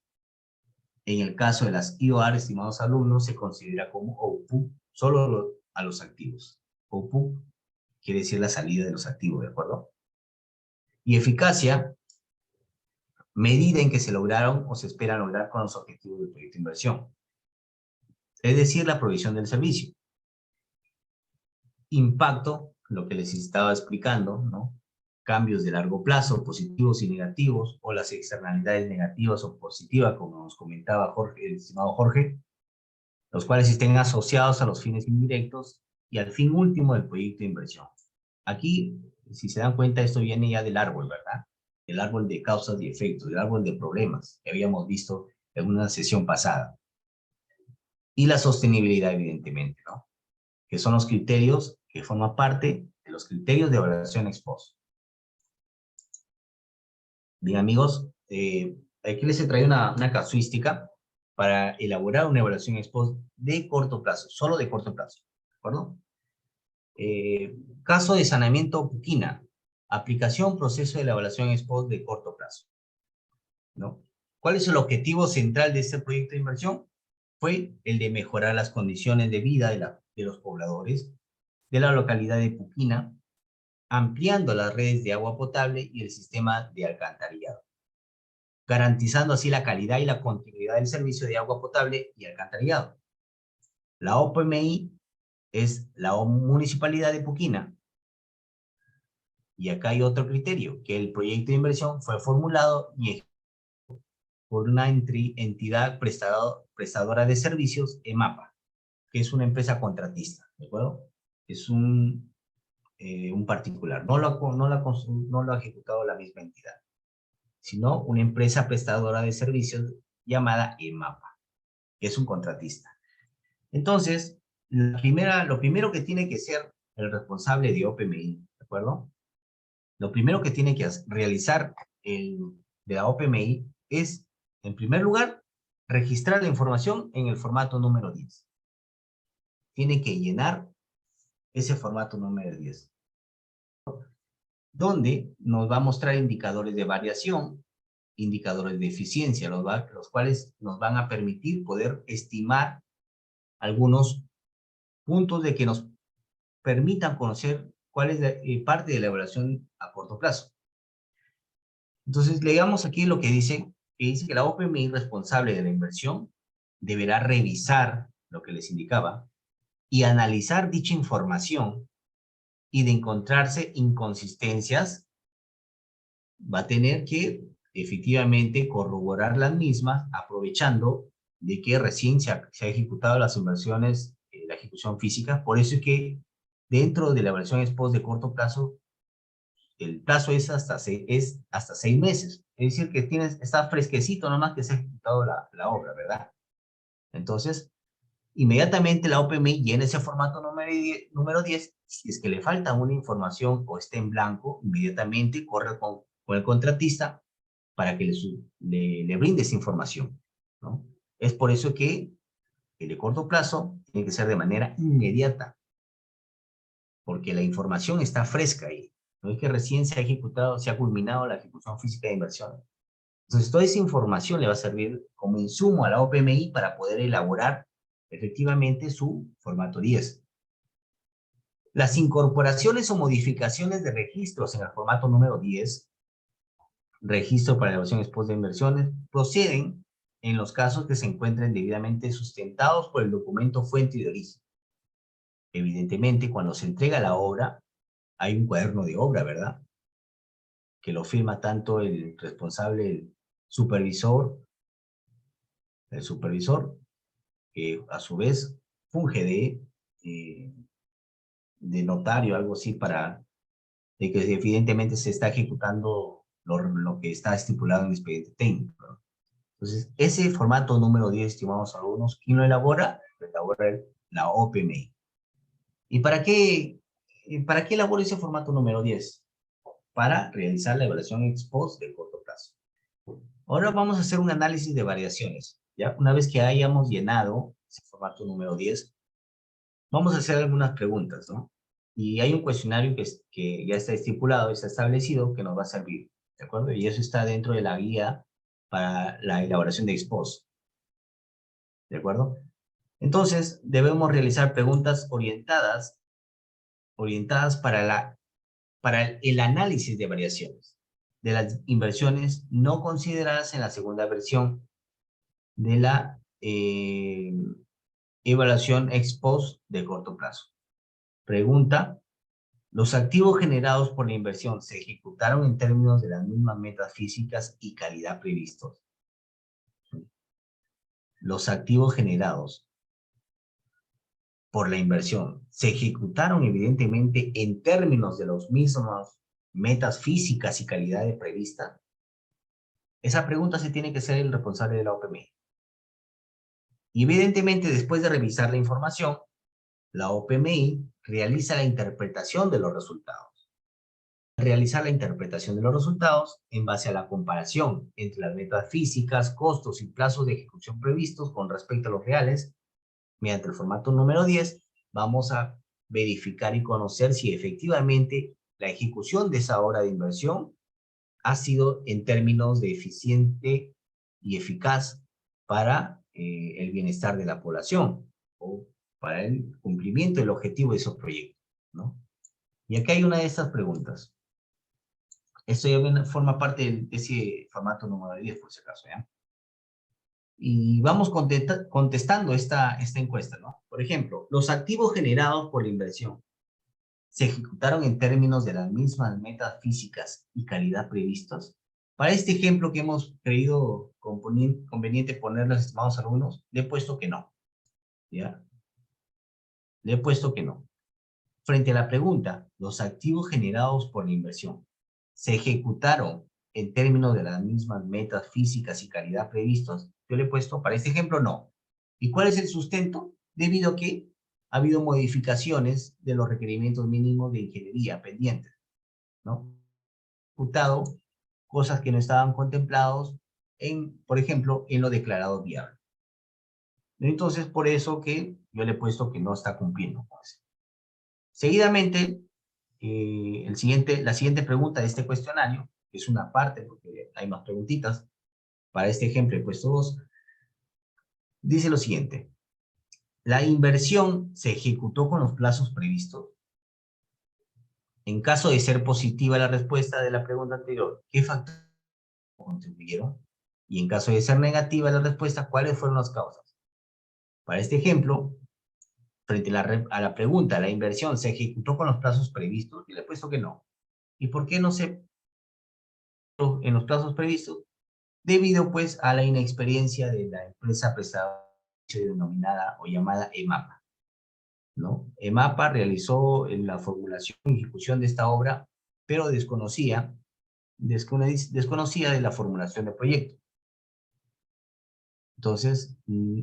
En el caso de las IOR, estimados alumnos, se considera como output solo a los activos. Output quiere decir la salida de los activos, ¿de acuerdo? Y eficacia, medida en que se lograron o se espera lograr con los objetivos del proyecto de inversión. Es decir, la provisión del servicio. Impacto, lo que les estaba explicando, ¿no? Cambios de largo plazo, positivos y negativos, o las externalidades negativas o positivas, como nos comentaba Jorge, el estimado Jorge, los cuales estén asociados a los fines indirectos y al fin último del proyecto de inversión. Aquí, si se dan cuenta, esto viene ya del árbol, ¿verdad? El árbol de causas y efectos, el árbol de problemas, que habíamos visto en una sesión pasada. Y la sostenibilidad, evidentemente, ¿no? Que son los criterios que forman parte de los criterios de evaluación ex post. Bien, amigos, aquí les he traído una casuística para elaborar una evaluación ex post de corto plazo, solo de corto plazo, ¿de acuerdo? Caso de saneamiento Puquina, aplicación, proceso de la evaluación ex post de corto plazo, ¿no? ¿Cuál es el objetivo central de este proyecto de inversión? Fue el de mejorar las condiciones de vida de los pobladores de la localidad de Puquina, ampliando las redes de agua potable y el sistema de alcantarillado, garantizando así la calidad y la continuidad del servicio de agua potable y alcantarillado. La OPMI es la Municipalidad de Puquina. Y acá hay otro criterio, que el proyecto de inversión fue formulado y por una entidad prestadora de servicios, EMAPA, que es una empresa contratista, ¿de acuerdo? Es un particular, no lo ha ejecutado la misma entidad, sino una empresa prestadora de servicios llamada EMAPA, que es un contratista. Entonces, lo primero que tiene que ser el responsable de OPMI, ¿de acuerdo? Lo primero que tiene que realizar de la OPMI es, en primer lugar, registrar la información en el formato número 10. Tiene que llenar ese formato número 10, donde nos va a mostrar indicadores de variación, indicadores de eficiencia, los cuales nos van a permitir poder estimar algunos puntos de que nos permitan conocer cuál es parte de la evaluación a corto plazo. Entonces, leamos aquí lo que dice que la OPMI responsable de la inversión deberá revisar lo que les indicaba y analizar dicha información, y de encontrarse inconsistencias, va a tener que efectivamente corroborar las mismas, aprovechando de que recién se ha ejecutado las inversiones, la ejecución física. Por eso es que dentro de la evaluación ex post de corto plazo, el plazo es hasta 6 meses. Es decir, que está fresquecito nomás que se ha ejecutado la obra, ¿verdad? Entonces, inmediatamente la OPMI llena ese formato número 10. Si es que le falta una información o está en blanco, inmediatamente corre con el contratista para que le brinde esa información, ¿no? Es por eso que el de corto plazo tiene que ser de manera inmediata, porque la información está fresca ahí. No es que recién se ha culminado la ejecución física de inversión. Entonces, toda esa información le va a servir como insumo a la OPMI para poder elaborar efectivamente su formato 10. Las incorporaciones o modificaciones de registros en el formato número 10, registro para elaboración ex post de inversiones, proceden en los casos que se encuentren debidamente sustentados por el documento fuente y de origen. Evidentemente, cuando se entrega la obra, hay un cuaderno de obra, ¿verdad? Que lo firma tanto el responsable, el supervisor, que a su vez funge de notario, algo así, de que evidentemente se está ejecutando lo que está estipulado en el expediente técnico, ¿no? Entonces, ese formato número 10, estimados alumnos, ¿quién lo elabora? Lo elabora la OPMI. ¿Y para qué elabora ese formato número 10? Para realizar la evaluación ex post de corto plazo. Ahora vamos a hacer un análisis de variaciones. ¿Ya? Una vez que hayamos llenado ese formato número 10, vamos a hacer algunas preguntas, ¿no? Y hay un cuestionario que ya está estipulado, está establecido, que nos va a servir, ¿de acuerdo? Y eso está dentro de la guía para la elaboración de ex post, ¿de acuerdo? Entonces, debemos realizar preguntas orientadas para el análisis de variaciones de las inversiones no consideradas en la segunda versión de la evaluación ex post de corto plazo. Pregunta: ¿los activos generados por la inversión se ejecutaron en términos de las mismas metas físicas y calidad previstos? Los activos generados por la inversión se ejecutaron evidentemente en términos de los mismos metas físicas y calidad previstas. Esa pregunta se tiene que hacer el responsable de la OPMI. Y evidentemente, después de revisar la información, la OPMI realiza la interpretación de los resultados. Realizar la interpretación de los resultados en base a la comparación entre las metas físicas, costos y plazos de ejecución previstos con respecto a los reales, mediante el formato número 10, vamos a verificar y conocer si efectivamente la ejecución de esa obra de inversión ha sido en términos de eficiente y eficaz para el bienestar de la población o para el cumplimiento del objetivo de esos proyectos, ¿no? Y aquí hay una de estas preguntas. Esto ya forma parte de ese formato número 10, por si acaso, ¿ya? Y vamos contestando esta encuesta, ¿no? Por ejemplo, los activos generados por la inversión se ejecutaron en términos de las mismas metas físicas y calidad previstos. Para este ejemplo que hemos creído conveniente poner los estimados alumnos, le he puesto que no. ¿Ya? Le he puesto que no. Frente a la pregunta, los activos generados por la inversión se ejecutaron en términos de las mismas metas físicas y calidad previstos, yo le he puesto para este ejemplo no. ¿Y cuál es el sustento? Debido a que ha habido modificaciones de los requerimientos mínimos de ingeniería pendientes, ¿no? Ejecutado cosas que no estaban contemplados en, por ejemplo, en lo declarado viable. Entonces, por eso que yo le he puesto que no está cumpliendo con eso. Seguidamente, la siguiente pregunta de este cuestionario, que es una parte, porque hay más preguntitas, para este ejemplo he puesto 2, dice lo siguiente. ¿La inversión se ejecutó con los plazos previstos? En caso de ser positiva la respuesta de la pregunta anterior, ¿qué factores contribuyeron? Y en caso de ser negativa la respuesta, ¿cuáles fueron las causas? Para este ejemplo, frente a la pregunta, ¿la inversión se ejecutó con los plazos previstos? Yo le he puesto que no. ¿Y por qué no se en los plazos previstos? Debido pues a la inexperiencia de la empresa prestadora denominada o llamada EMAPA, ¿no? EMAPA realizó la formulación y ejecución de esta obra, pero desconocía de la formulación del proyecto. Entonces,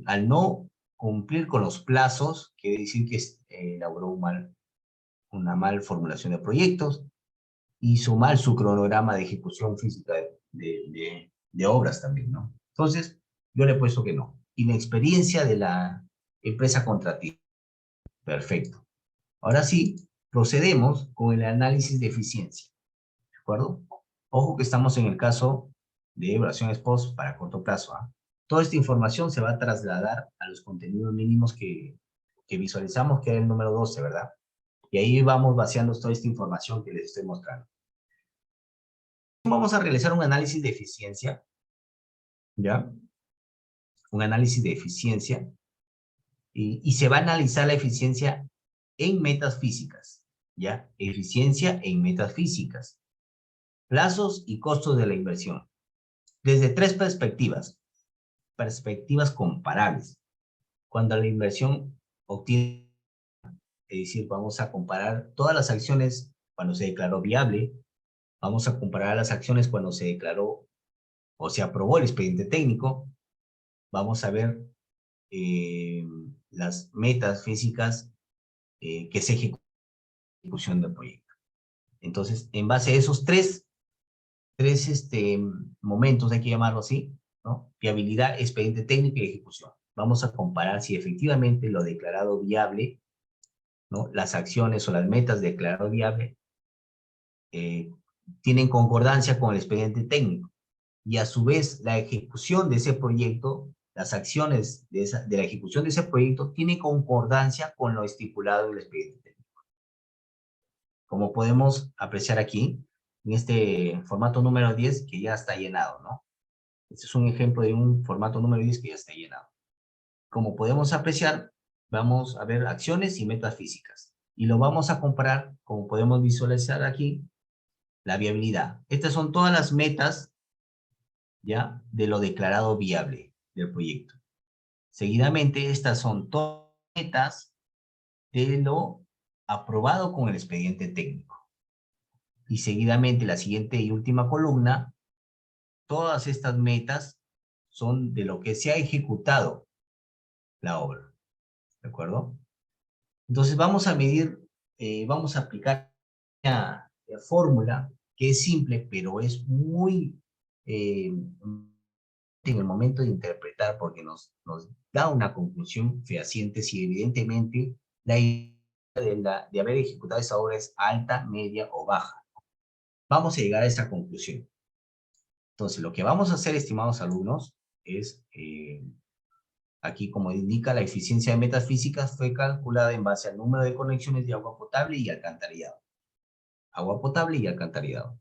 al no cumplir con los plazos, quiere decir que elaboró una mal formulación de proyectos, hizo mal su cronograma de ejecución física de obras también, ¿no? Entonces, yo le he puesto que no. Inexperiencia de la empresa contratista. Perfecto. Ahora sí, procedemos con el análisis de eficiencia. ¿De acuerdo? Ojo que estamos en el caso de evaluación ex post para corto plazo. ¿Ah? Toda esta información se va a trasladar a los contenidos mínimos que visualizamos, que era el número 12, ¿verdad? Y ahí vamos vaciando toda esta información que les estoy mostrando. Vamos a realizar un análisis de eficiencia, ¿ya? Un análisis de eficiencia, y se va a analizar la eficiencia en metas físicas, ¿ya? Eficiencia en metas físicas, plazos y costos de la inversión, desde 3 perspectivas comparables. Cuando la inversión obtiene, es decir, vamos a comparar todas las acciones cuando se declaró viable, vamos a comparar las acciones cuando se declaró o se aprobó el expediente técnico, vamos a ver las metas físicas que se ejecutan en la ejecución del proyecto. Entonces, en base a esos tres momentos, hay que llamarlo así, ¿no? Viabilidad, expediente técnico y ejecución. Vamos a comparar si efectivamente lo declarado viable, ¿no? Las acciones o las metas declarado viable tienen concordancia con el expediente técnico. Y a su vez, la ejecución de ese proyecto, las acciones de la ejecución de ese proyecto, tiene concordancia con lo estipulado en el expediente técnico. Como podemos apreciar aquí, en este formato número 10, que ya está llenado, ¿no? Este es un ejemplo de un formato número 10 que ya está llenado. Como podemos apreciar, vamos a ver acciones y metas físicas. Y lo vamos a comparar, como podemos visualizar aquí, la viabilidad. Estas son todas las metas, ¿ya? De lo declarado viable del proyecto. Seguidamente, estas son todas las metas de lo aprobado con el expediente técnico. Y seguidamente, la siguiente y última columna, todas estas metas son de lo que se ha ejecutado la obra. ¿De acuerdo? Entonces vamos a medir, vamos a aplicar una fórmula que es simple, pero es muy en el momento de interpretar, porque nos da una conclusión fehaciente si evidentemente la idea de haber ejecutado esa obra es alta, media o baja. Vamos a llegar a esa conclusión. Entonces, lo que vamos a hacer, estimados alumnos, es, aquí como indica, la eficiencia de metas físicas fue calculada en base al número de conexiones de agua potable y alcantarillado. Agua potable y alcantarillado.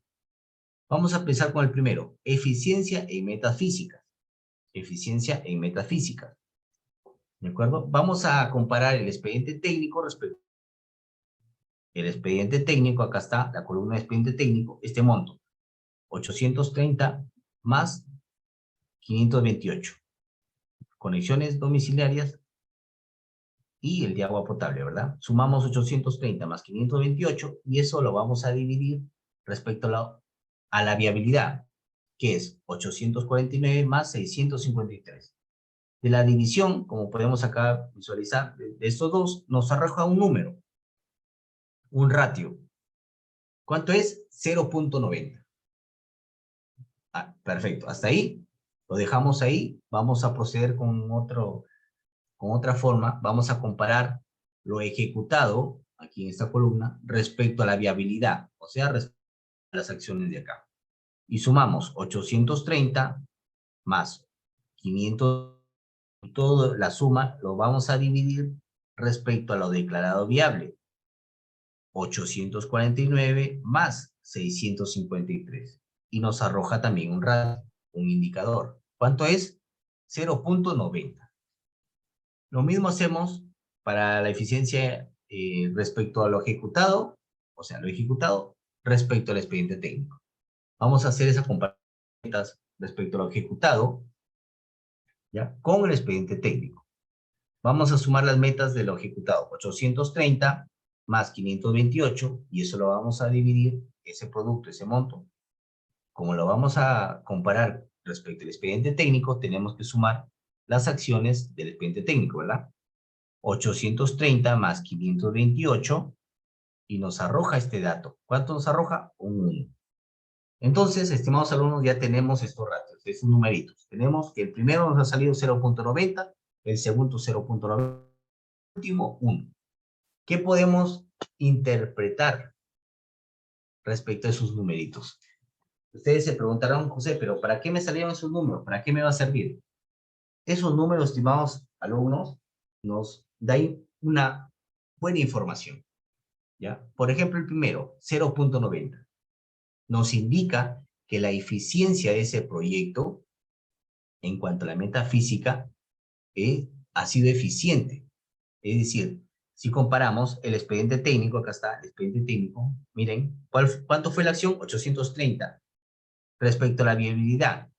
Vamos a empezar con el primero, eficiencia en metas físicas. eficiencia en metafísica. ¿De acuerdo? Vamos a comparar el expediente técnico respecto. El expediente técnico, acá está, la columna de expediente técnico, este monto, 830 más 528. Conexiones domiciliarias y el de agua potable, ¿verdad? Sumamos 830 más 528 y eso lo vamos a dividir respecto a la viabilidad, que es 849 más 653. De la división, como podemos acá visualizar, de estos dos, nos arroja un número, un ratio. ¿Cuánto es? 0.90. Ah, perfecto. Hasta ahí, lo dejamos ahí. Vamos a proceder con otra forma. Vamos a comparar lo ejecutado, aquí en esta columna, respecto a la viabilidad, o sea, respecto a las acciones de acá. Y sumamos 830 más 500, y toda la suma lo vamos a dividir respecto a lo declarado viable. 849 más 653. Y nos arroja también un ratio, un indicador. ¿Cuánto es? 0.90. Lo mismo hacemos para la eficiencia respecto a lo ejecutado, o sea, lo ejecutado respecto al expediente técnico. Vamos a hacer esa comparación respecto a lo ejecutado, ¿ya? Con el expediente técnico. Vamos a sumar las metas de lo ejecutado. 830 más 528, y eso lo vamos a dividir, ese producto, ese monto. Como lo vamos a comparar respecto al expediente técnico, tenemos que sumar las acciones del expediente técnico, ¿verdad? 830 más 528, y nos arroja este dato. ¿Cuánto nos arroja? Un 1. Entonces, estimados alumnos, ya tenemos estos ratios, estos numeritos. Tenemos que el primero nos ha salido 0.90, el segundo 0.90, el último 1. ¿Qué podemos interpretar respecto a esos numeritos? Ustedes se preguntarán, José, pero ¿para qué me salieron esos números? ¿Para qué me va a servir? Esos números, estimados alumnos, nos dan una buena información, ¿ya? Por ejemplo, el primero, 0.90, nos indica que la eficiencia de ese proyecto, en cuanto a la metafísica, ha sido eficiente. Es decir, si comparamos el expediente técnico, acá está el expediente técnico, miren, ¿cuánto fue la acción? 830. Respecto a la viabilidad,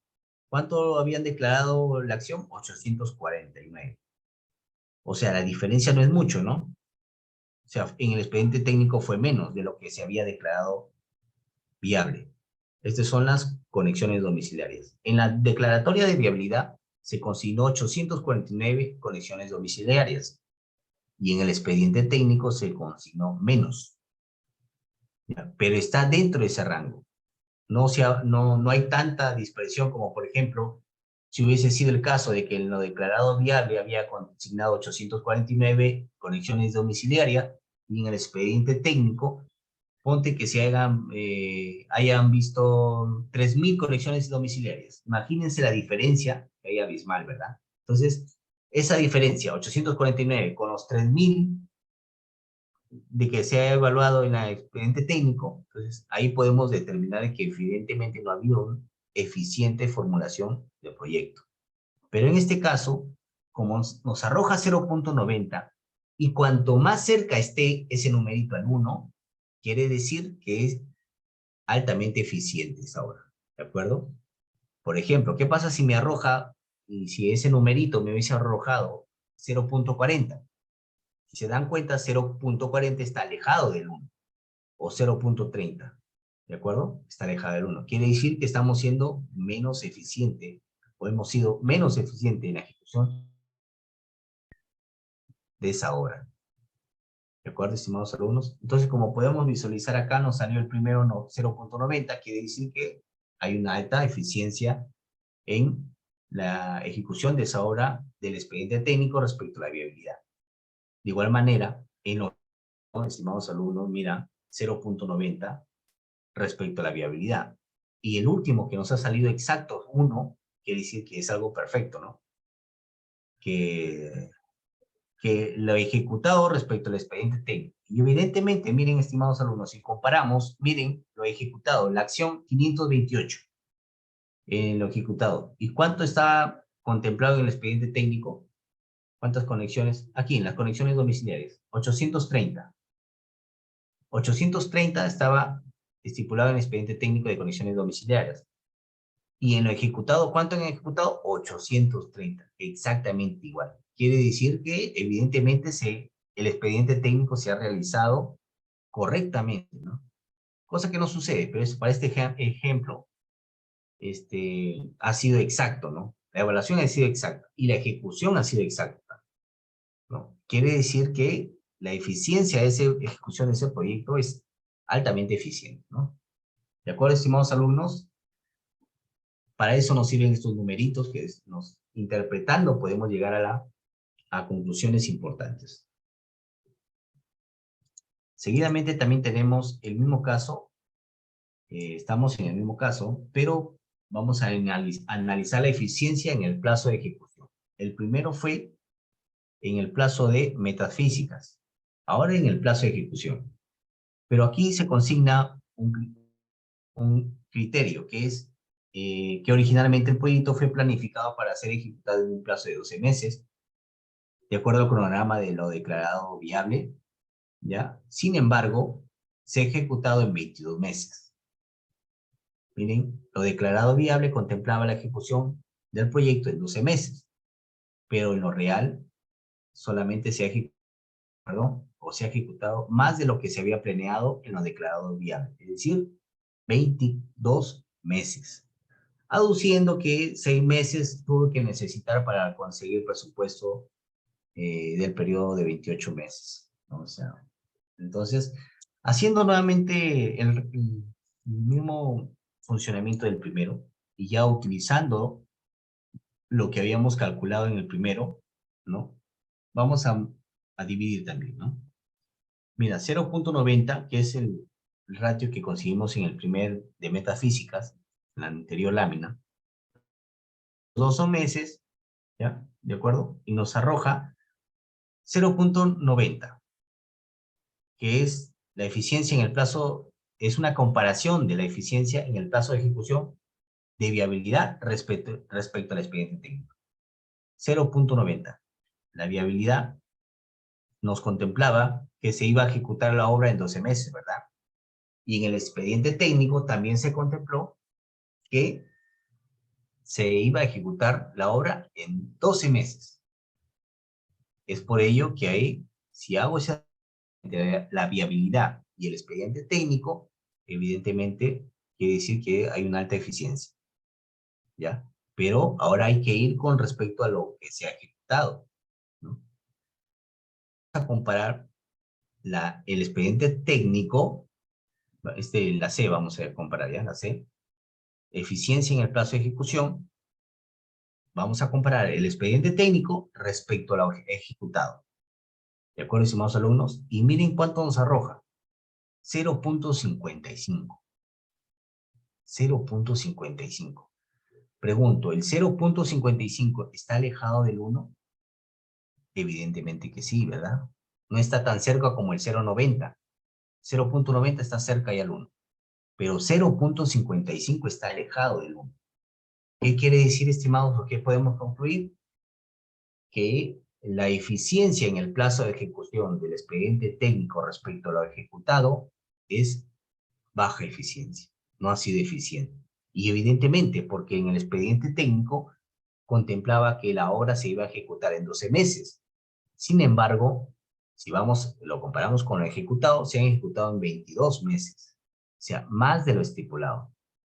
¿cuánto habían declarado la acción? 849. O sea, la diferencia no es mucho, ¿no? O sea, en el expediente técnico fue menos de lo que se había declarado viable. Estas son las conexiones domiciliarias. En la declaratoria de viabilidad se consignó 849 conexiones domiciliarias y en el expediente técnico se consignó menos. ¿Ya? Pero está dentro de ese rango. No hay tanta dispersión como, por ejemplo, si hubiese sido el caso de que en lo declarado viable había consignado 849 conexiones domiciliarias y en el expediente técnico, ponte que se hayan visto 3.000 conexiones domiciliarias. Imagínense la diferencia, que hay abismal, ¿verdad? Entonces, esa diferencia, 849 con los 3.000 de que se ha evaluado en el expediente técnico, entonces ahí podemos determinar que evidentemente no ha habido una eficiente formulación de proyecto. Pero en este caso, como nos arroja 0.90, y cuanto más cerca esté ese numerito al 1, quiere decir que es altamente eficiente esa obra, ¿de acuerdo? Por ejemplo, ¿qué pasa si me arroja, y si ese numerito me hubiese arrojado 0.40? Si se dan cuenta, 0.40 está alejado del 1, o 0.30, ¿de acuerdo? Está alejado del 1. Quiere decir que estamos siendo menos eficientes, o hemos sido menos eficientes en la ejecución de esa obra. ¿De acuerdo, estimados alumnos? Entonces, como podemos visualizar acá, nos salió el primero 0.90, quiere decir que hay una alta eficiencia en la ejecución de esa obra del expediente técnico respecto a la viabilidad. De igual manera, en los estimados alumnos, mira, 0.90 respecto a la viabilidad. Y el último que nos ha salido exacto, 1, quiere decir que es algo perfecto, ¿no? Que lo ejecutado respecto al expediente técnico. Y evidentemente, miren, estimados alumnos, si comparamos, miren, lo ejecutado, la acción 528, en lo ejecutado. ¿Y cuánto está contemplado en el expediente técnico, ¿cuántas conexiones? Aquí, en las conexiones domiciliarias, 830. 830 estaba estipulado en el expediente técnico de conexiones domiciliarias. Y en lo ejecutado, ¿cuánto han ejecutado? 830, exactamente igual. Quiere decir que evidentemente el expediente técnico se ha realizado correctamente, ¿no? Cosa que no sucede, pero para este ejemplo, ha sido exacto, ¿no? La evaluación ha sido exacta y la ejecución ha sido exacta, ¿no? Quiere decir que la eficiencia de esa ejecución de ese proyecto es altamente eficiente, ¿no? ¿De acuerdo, estimados alumnos? Para eso nos sirven estos numeritos que interpretando podemos llegar a conclusiones importantes. Seguidamente también tenemos el mismo caso, estamos en el mismo caso, pero vamos a analizar la eficiencia en el plazo de ejecución. El primero fue en el plazo de metafísicas, ahora en el plazo de ejecución. Pero aquí se consigna un criterio que es que originalmente el proyecto fue planificado para ser ejecutado en un plazo de 12 meses, de acuerdo al cronograma de lo declarado viable, ¿ya? Sin embargo, se ha ejecutado en 22 meses. Miren, lo declarado viable contemplaba la ejecución del proyecto en 12 meses, pero en lo real solamente se ha ejecutado más de lo que se había planeado en lo declarado viable, es decir, 22 meses. Aduciendo que 6 meses tuvo que necesitar para conseguir el presupuesto del periodo de 28 meses, ¿no? O sea, entonces, haciendo nuevamente el mismo funcionamiento del primero, y ya utilizando lo que habíamos calculado en el primero, ¿no? Vamos a dividir también, ¿no? Mira, 0.90, que es el ratio que conseguimos en el primer de metafísicas, en la anterior lámina, 2 meses, ¿ya? ¿De acuerdo? Y nos arroja 0.90, que es la eficiencia en el plazo, es una comparación de la eficiencia en el plazo de ejecución de viabilidad respecto al expediente técnico. 0.90. La viabilidad nos contemplaba que se iba a ejecutar la obra en 12 meses, ¿verdad? Y en el expediente técnico también se contempló que se iba a ejecutar la obra en 12 meses. Es por ello que ahí, si hago la viabilidad y el expediente técnico, evidentemente quiere decir que hay una alta eficiencia, ¿ya? Pero ahora hay que ir con respecto a lo que se ha ejecutado, ¿no? Vamos a comparar el expediente técnico, la C, vamos a comparar ya, la C, eficiencia en el plazo de ejecución. Vamos a comparar el expediente técnico respecto a lo ejecutado. ¿De acuerdo, estimados alumnos? Y miren cuánto nos arroja. 0.55. 0.55. Pregunto, ¿el 0.55 está alejado del 1? Evidentemente que sí, ¿verdad? No está tan cerca como el 0.90. 0.90 está cerca ya al 1. Pero 0.55 está alejado del 1. ¿Qué quiere decir, estimados, o qué podemos concluir? Que la eficiencia en el plazo de ejecución del expediente técnico respecto a lo ejecutado es baja eficiencia, no ha sido eficiente. Y evidentemente, porque en el expediente técnico contemplaba que la obra se iba a ejecutar en 12 meses. Sin embargo, si lo comparamos con lo ejecutado, se han ejecutado en 22 meses. O sea, más de lo estipulado.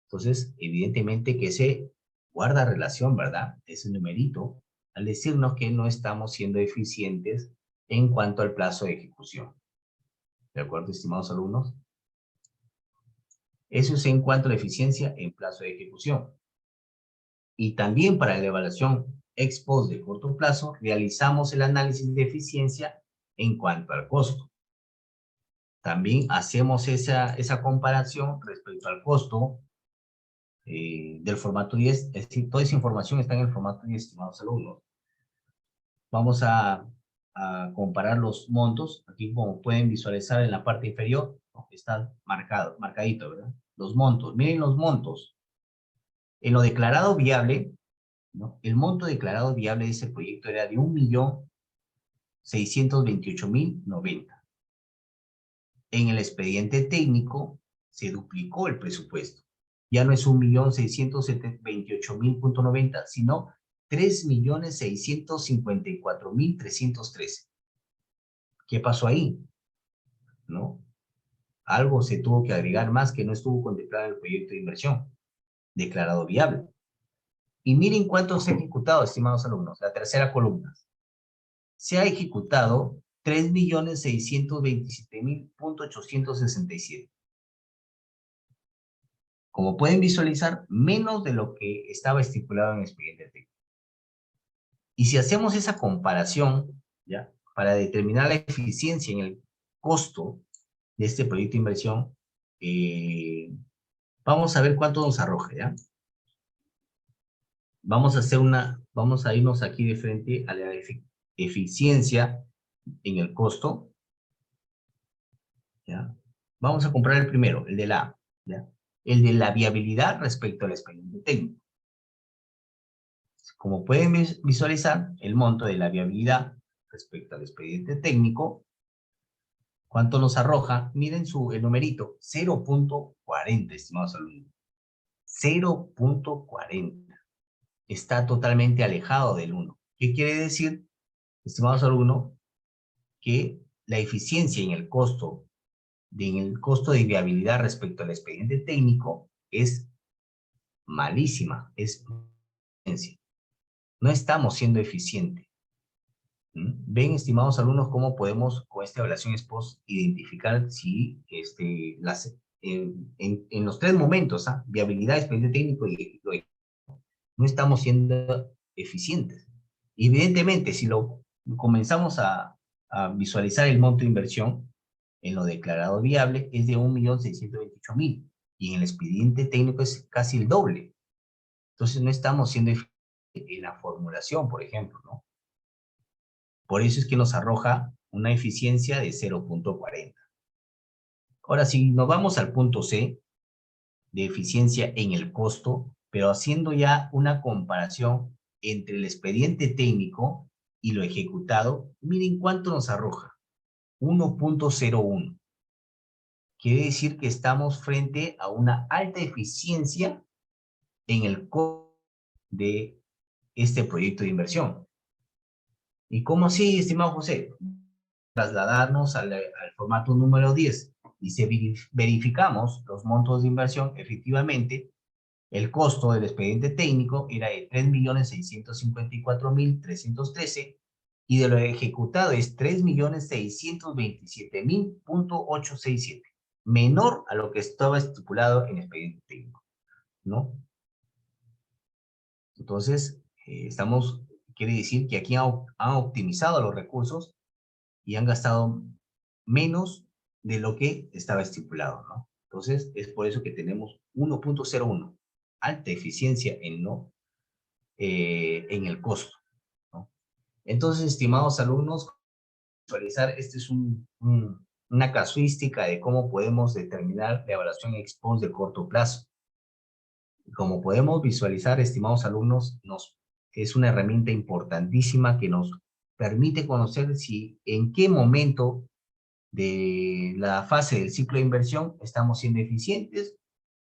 Entonces, evidentemente que se guarda relación, ¿verdad? Ese numerito, al decirnos que no estamos siendo eficientes en cuanto al plazo de ejecución. ¿De acuerdo, estimados alumnos? Eso es en cuanto a la eficiencia en plazo de ejecución. Y también para la evaluación ex post de corto plazo, realizamos el análisis de eficiencia en cuanto al costo. También hacemos esa comparación respecto al costo del formato 10, es decir, toda esa información está en el formato 10, estimados alumnos. Vamos a comparar los montos, aquí como pueden visualizar en la parte inferior, está marcadito, ¿verdad? Los montos, miren los montos. En lo declarado viable, ¿no? El monto declarado viable de ese proyecto era de 1.628.090. En el expediente técnico se duplicó el presupuesto. Ya no es 1.628.090, sino 3.654.313. ¿Qué pasó ahí? ¿No? Algo se tuvo que agregar más que no estuvo contemplado en el proyecto de inversión, declarado viable. Y miren cuánto se ha ejecutado, estimados alumnos, la tercera columna. Se ha ejecutado 3.627.867. Como pueden visualizar, menos de lo que estaba estipulado en el expediente técnico. Y si hacemos esa comparación, ¿ya?, para determinar la eficiencia en el costo de este proyecto de inversión, vamos a ver cuánto nos arroja, ¿ya? Vamos a irnos aquí de frente a la eficiencia en el costo, ¿ya? Vamos a comprar el primero, el de la A, ¿ya? El de la viabilidad respecto al expediente técnico. Como pueden visualizar, el monto de la viabilidad respecto al expediente técnico, ¿cuánto nos arroja? Miren el numerito, 0.40, estimados alumnos. 0.40. Está totalmente alejado del 1. ¿Qué quiere decir, estimados alumnos? Que la eficiencia en el costo de viabilidad respecto al expediente técnico es malísima, es no estamos siendo eficientes. Ven, estimados alumnos, cómo podemos con esta evaluación ex post identificar si en los tres momentos, viabilidad, expediente técnico y no estamos siendo eficientes. Evidentemente, si comenzamos a visualizar el monto de inversión en lo declarado viable, es de 1.628.000, y en el expediente técnico es casi el doble. Entonces no estamos siendo eficientes en la formulación, por ejemplo, ¿no? Por eso es que nos arroja una eficiencia de 0.40. Ahora, si nos vamos al punto C, de eficiencia en el costo, pero haciendo ya una comparación entre el expediente técnico y lo ejecutado, miren cuánto nos arroja. 1.01. Quiere decir que estamos frente a una alta eficiencia en el costo de este proyecto de inversión. ¿Y cómo así, estimado José? Trasladarnos al formato número 10 y si verificamos los montos de inversión, efectivamente, el costo del expediente técnico era de 3.654.313 y de lo ejecutado es 3.627.867, menor a lo que estaba estipulado en el expediente técnico, ¿no? Entonces, quiere decir que aquí han optimizado los recursos y han gastado menos de lo que estaba estipulado, ¿no? Entonces, es por eso que tenemos 1.01, alta eficiencia en el costo, ¿no? Entonces, estimados alumnos, visualizar, este es una casuística de cómo podemos determinar la evaluación ex post de corto plazo. Como podemos visualizar, estimados alumnos, es una herramienta importantísima que nos permite conocer en qué momento de la fase del ciclo de inversión estamos siendo eficientes,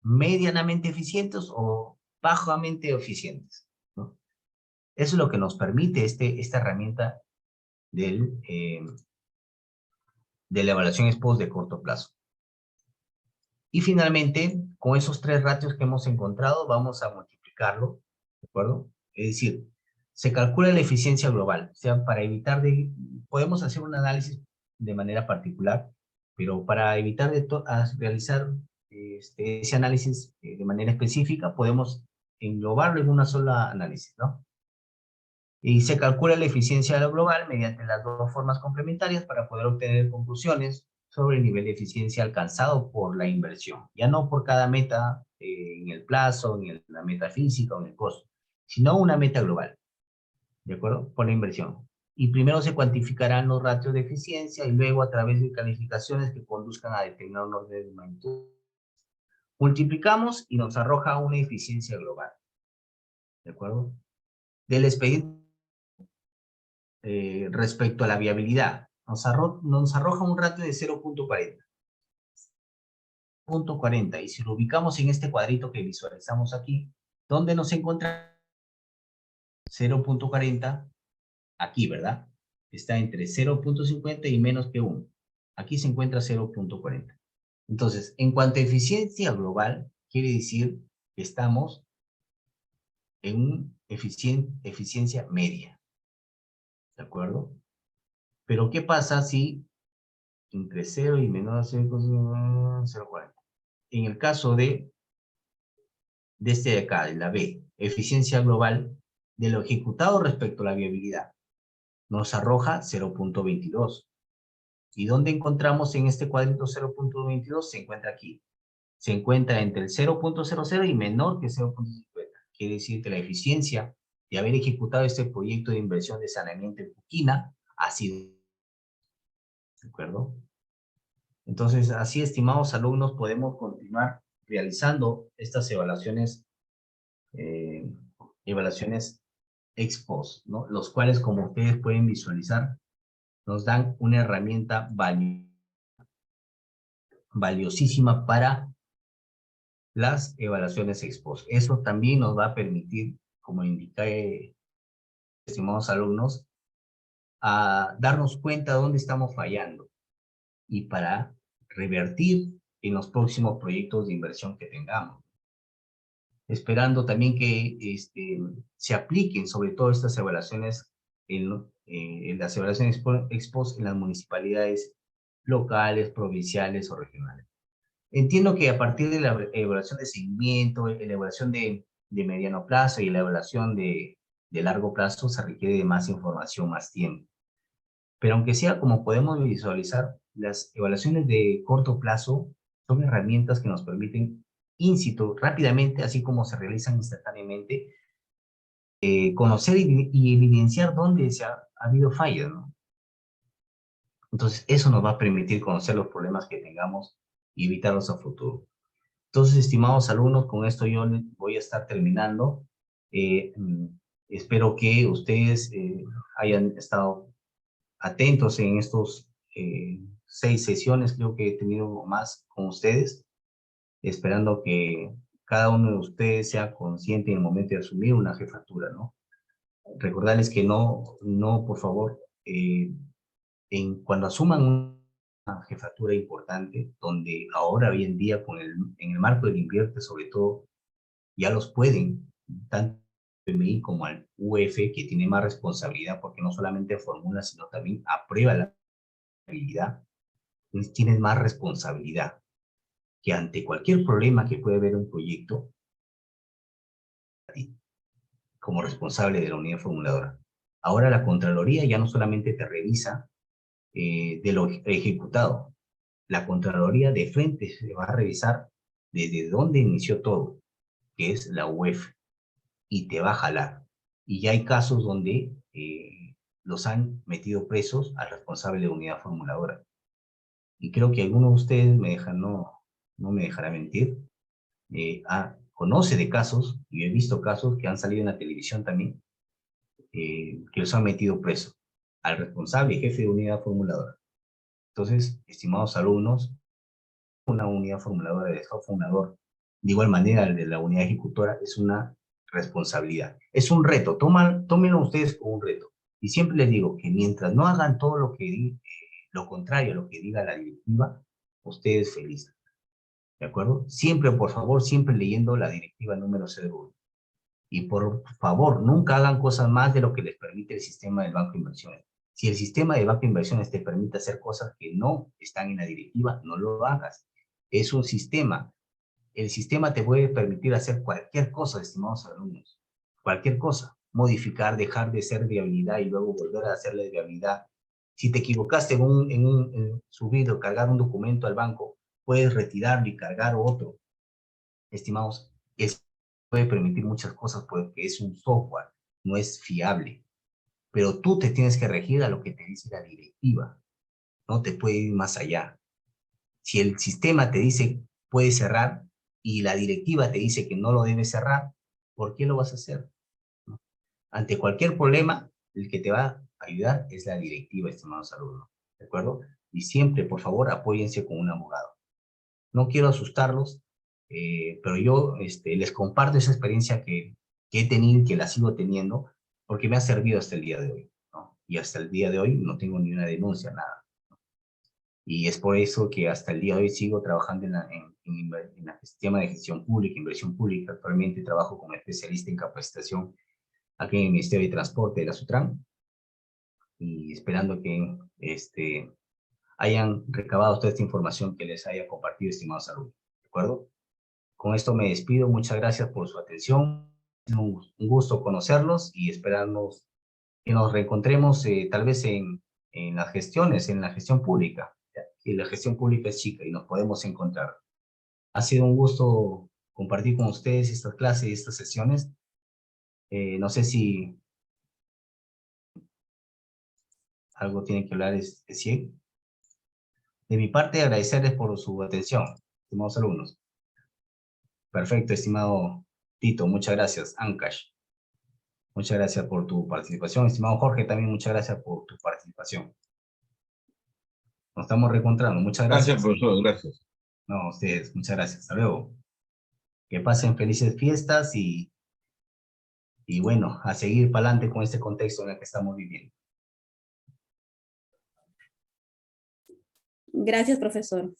medianamente eficientes o bajamente eficientes, ¿no? Eso es lo que nos permite esta herramienta de la evaluación ex post de corto plazo. Y finalmente, con esos tres ratios que hemos encontrado, vamos a multiplicarlo, ¿de acuerdo? Es decir, se calcula la eficiencia global. O sea, podemos hacer un análisis de manera particular, pero para evitar realizar ese análisis de manera específica, podemos englobarlo en una sola análisis, ¿no? Y se calcula la eficiencia global mediante las dos formas complementarias para poder obtener conclusiones sobre el nivel de eficiencia alcanzado por la inversión. Ya no por cada meta en el plazo, en la meta física o en el costo, sino una meta global, ¿de acuerdo? Por la inversión. Y primero se cuantificarán los ratios de eficiencia y luego a través de calificaciones que conduzcan a determinar un orden de magnitud. Multiplicamos y nos arroja una eficiencia global, ¿de acuerdo? del expediente respecto a la viabilidad. Nos arroja un ratio de 0.40. 0.40, y si lo ubicamos en este cuadrito que visualizamos aquí, ¿dónde nos encontramos? 0.40, aquí, ¿verdad? Está entre 0.50 y menos que 1. Aquí se encuentra 0.40. Entonces, en cuanto a eficiencia global, quiere decir que estamos en una eficiencia media. ¿De acuerdo? Pero, ¿qué pasa si entre 0 y menor a 0.40? En el caso de este de acá, de la B, eficiencia global de lo ejecutado respecto a la viabilidad, nos arroja 0.22. ¿Y dónde encontramos en este cuadrito 0.22? Se encuentra aquí. Se encuentra entre el 0.00 y menor que 0.50. Quiere decir que la eficiencia de haber ejecutado este proyecto de inversión de saneamiento en Puquina ha sido. ¿De acuerdo? Entonces, así, estimados alumnos, podemos continuar realizando estas evaluaciones ex post, ¿no? Los cuales, como ustedes pueden visualizar, nos dan una herramienta valiosísima para las evaluaciones ex post. Eso también nos va a permitir, como indiqué, estimados alumnos, a darnos cuenta de dónde estamos fallando y para revertir en los próximos proyectos de inversión que tengamos. Esperando también que se apliquen sobre todo estas evaluaciones en las evaluaciones ex post en las municipalidades locales, provinciales o regionales. Entiendo que a partir de la evaluación de seguimiento, la evaluación de mediano plazo y la evaluación de largo plazo se requiere de más información, más tiempo. Pero aunque sea, como podemos visualizar, las evaluaciones de corto plazo son herramientas que nos permiten in situ, rápidamente, así como se realizan instantáneamente, conocer y evidenciar dónde ha habido fallas, ¿no? Entonces, eso nos va a permitir conocer los problemas que tengamos y evitarlos a futuro. Entonces, estimados alumnos, con esto yo voy a estar terminando. Espero que ustedes hayan estado atentos en estos 6 sesiones, creo que he tenido más con ustedes, esperando que cada uno de ustedes sea consciente en el momento de asumir una jefatura, ¿no? Recordarles que no, por favor, cuando asuman una jefatura importante, donde ahora hoy en día en el marco del Invierte, sobre todo, ya los pueden, tanto al PMI como al UF, que tiene más responsabilidad, porque no solamente formula, sino también aprueba la habilidad, tienes más responsabilidad, que ante cualquier problema que puede haber en un proyecto, como responsable de la unidad formuladora. Ahora la Contraloría ya no solamente te revisa de lo ejecutado, la Contraloría de frente se va a revisar desde dónde inició todo, que es la UEF, y te va a jalar. Y ya hay casos donde los han metido presos al responsable de unidad formuladora. Y creo que algunos de ustedes no me dejará mentir, conoce de casos, y he visto casos que han salido en la televisión también, que los han metido preso al responsable y jefe de unidad formuladora. Entonces, estimados alumnos, una unidad formuladora de Estado fundador, de igual manera el de la unidad ejecutora, es una responsabilidad. Es un reto, tómenlo ustedes como un reto. Y siempre les digo que mientras no hagan todo lo contrario a lo que diga la directiva, ustedes felices. ¿De acuerdo? Siempre, por favor, siempre leyendo la directiva número 01. Y por favor, nunca hagan cosas más de lo que les permite el sistema del Banco de Inversiones. Si el sistema de Banco de Inversiones te permite hacer cosas que no están en la directiva, no lo hagas. Es un sistema. El sistema te puede permitir hacer cualquier cosa, estimados alumnos. Cualquier cosa. Modificar, dejar de ser viabilidad y luego volver a hacerle de viabilidad. Si te equivocaste en subir o cargar un documento al banco, puedes retirarlo y cargar otro. Estimados, puede permitir muchas cosas porque es un software, no es fiable. Pero tú te tienes que regir a lo que te dice la directiva. No te puede ir más allá. Si el sistema te dice puede cerrar y la directiva te dice que no lo debe cerrar, ¿por qué lo vas a hacer? ante cualquier problema, el que te va a ayudar es la directiva, estimados alumnos, ¿de acuerdo? Y siempre, por favor, apóyense con un abogado. No quiero asustarlos, pero yo les comparto esa experiencia que he tenido y que la sigo teniendo, porque me ha servido hasta el día de hoy, ¿no? Y hasta el día de hoy no tengo ni una denuncia, nada. Y es por eso que hasta el día de hoy sigo trabajando en el sistema de gestión pública, inversión pública. Actualmente trabajo como especialista en capacitación aquí en el Ministerio de Transporte de la SUTRAN, y esperando que hayan recabado toda esta información que les haya compartido, estimados alumnos. ¿De acuerdo? Con esto me despido. Muchas gracias por su atención. Un gusto conocerlos y esperarnos que nos reencontremos tal vez en las gestiones, en la gestión pública. Y la gestión pública es chica y nos podemos encontrar. Ha sido un gusto compartir con ustedes estas clases y estas sesiones. No sé si algo tiene que hablar Esiel. De mi parte, agradecerles por su atención, estimados alumnos. Perfecto, estimado Tito, muchas gracias. Ancash, muchas gracias por tu participación. Estimado Jorge, también muchas gracias por tu participación. Nos estamos reencontrando. Muchas gracias. Gracias, profesor, gracias. No, a ustedes, muchas gracias. Hasta luego. Que pasen felices fiestas y bueno, a seguir para adelante con este contexto en el que estamos viviendo. Gracias, profesor.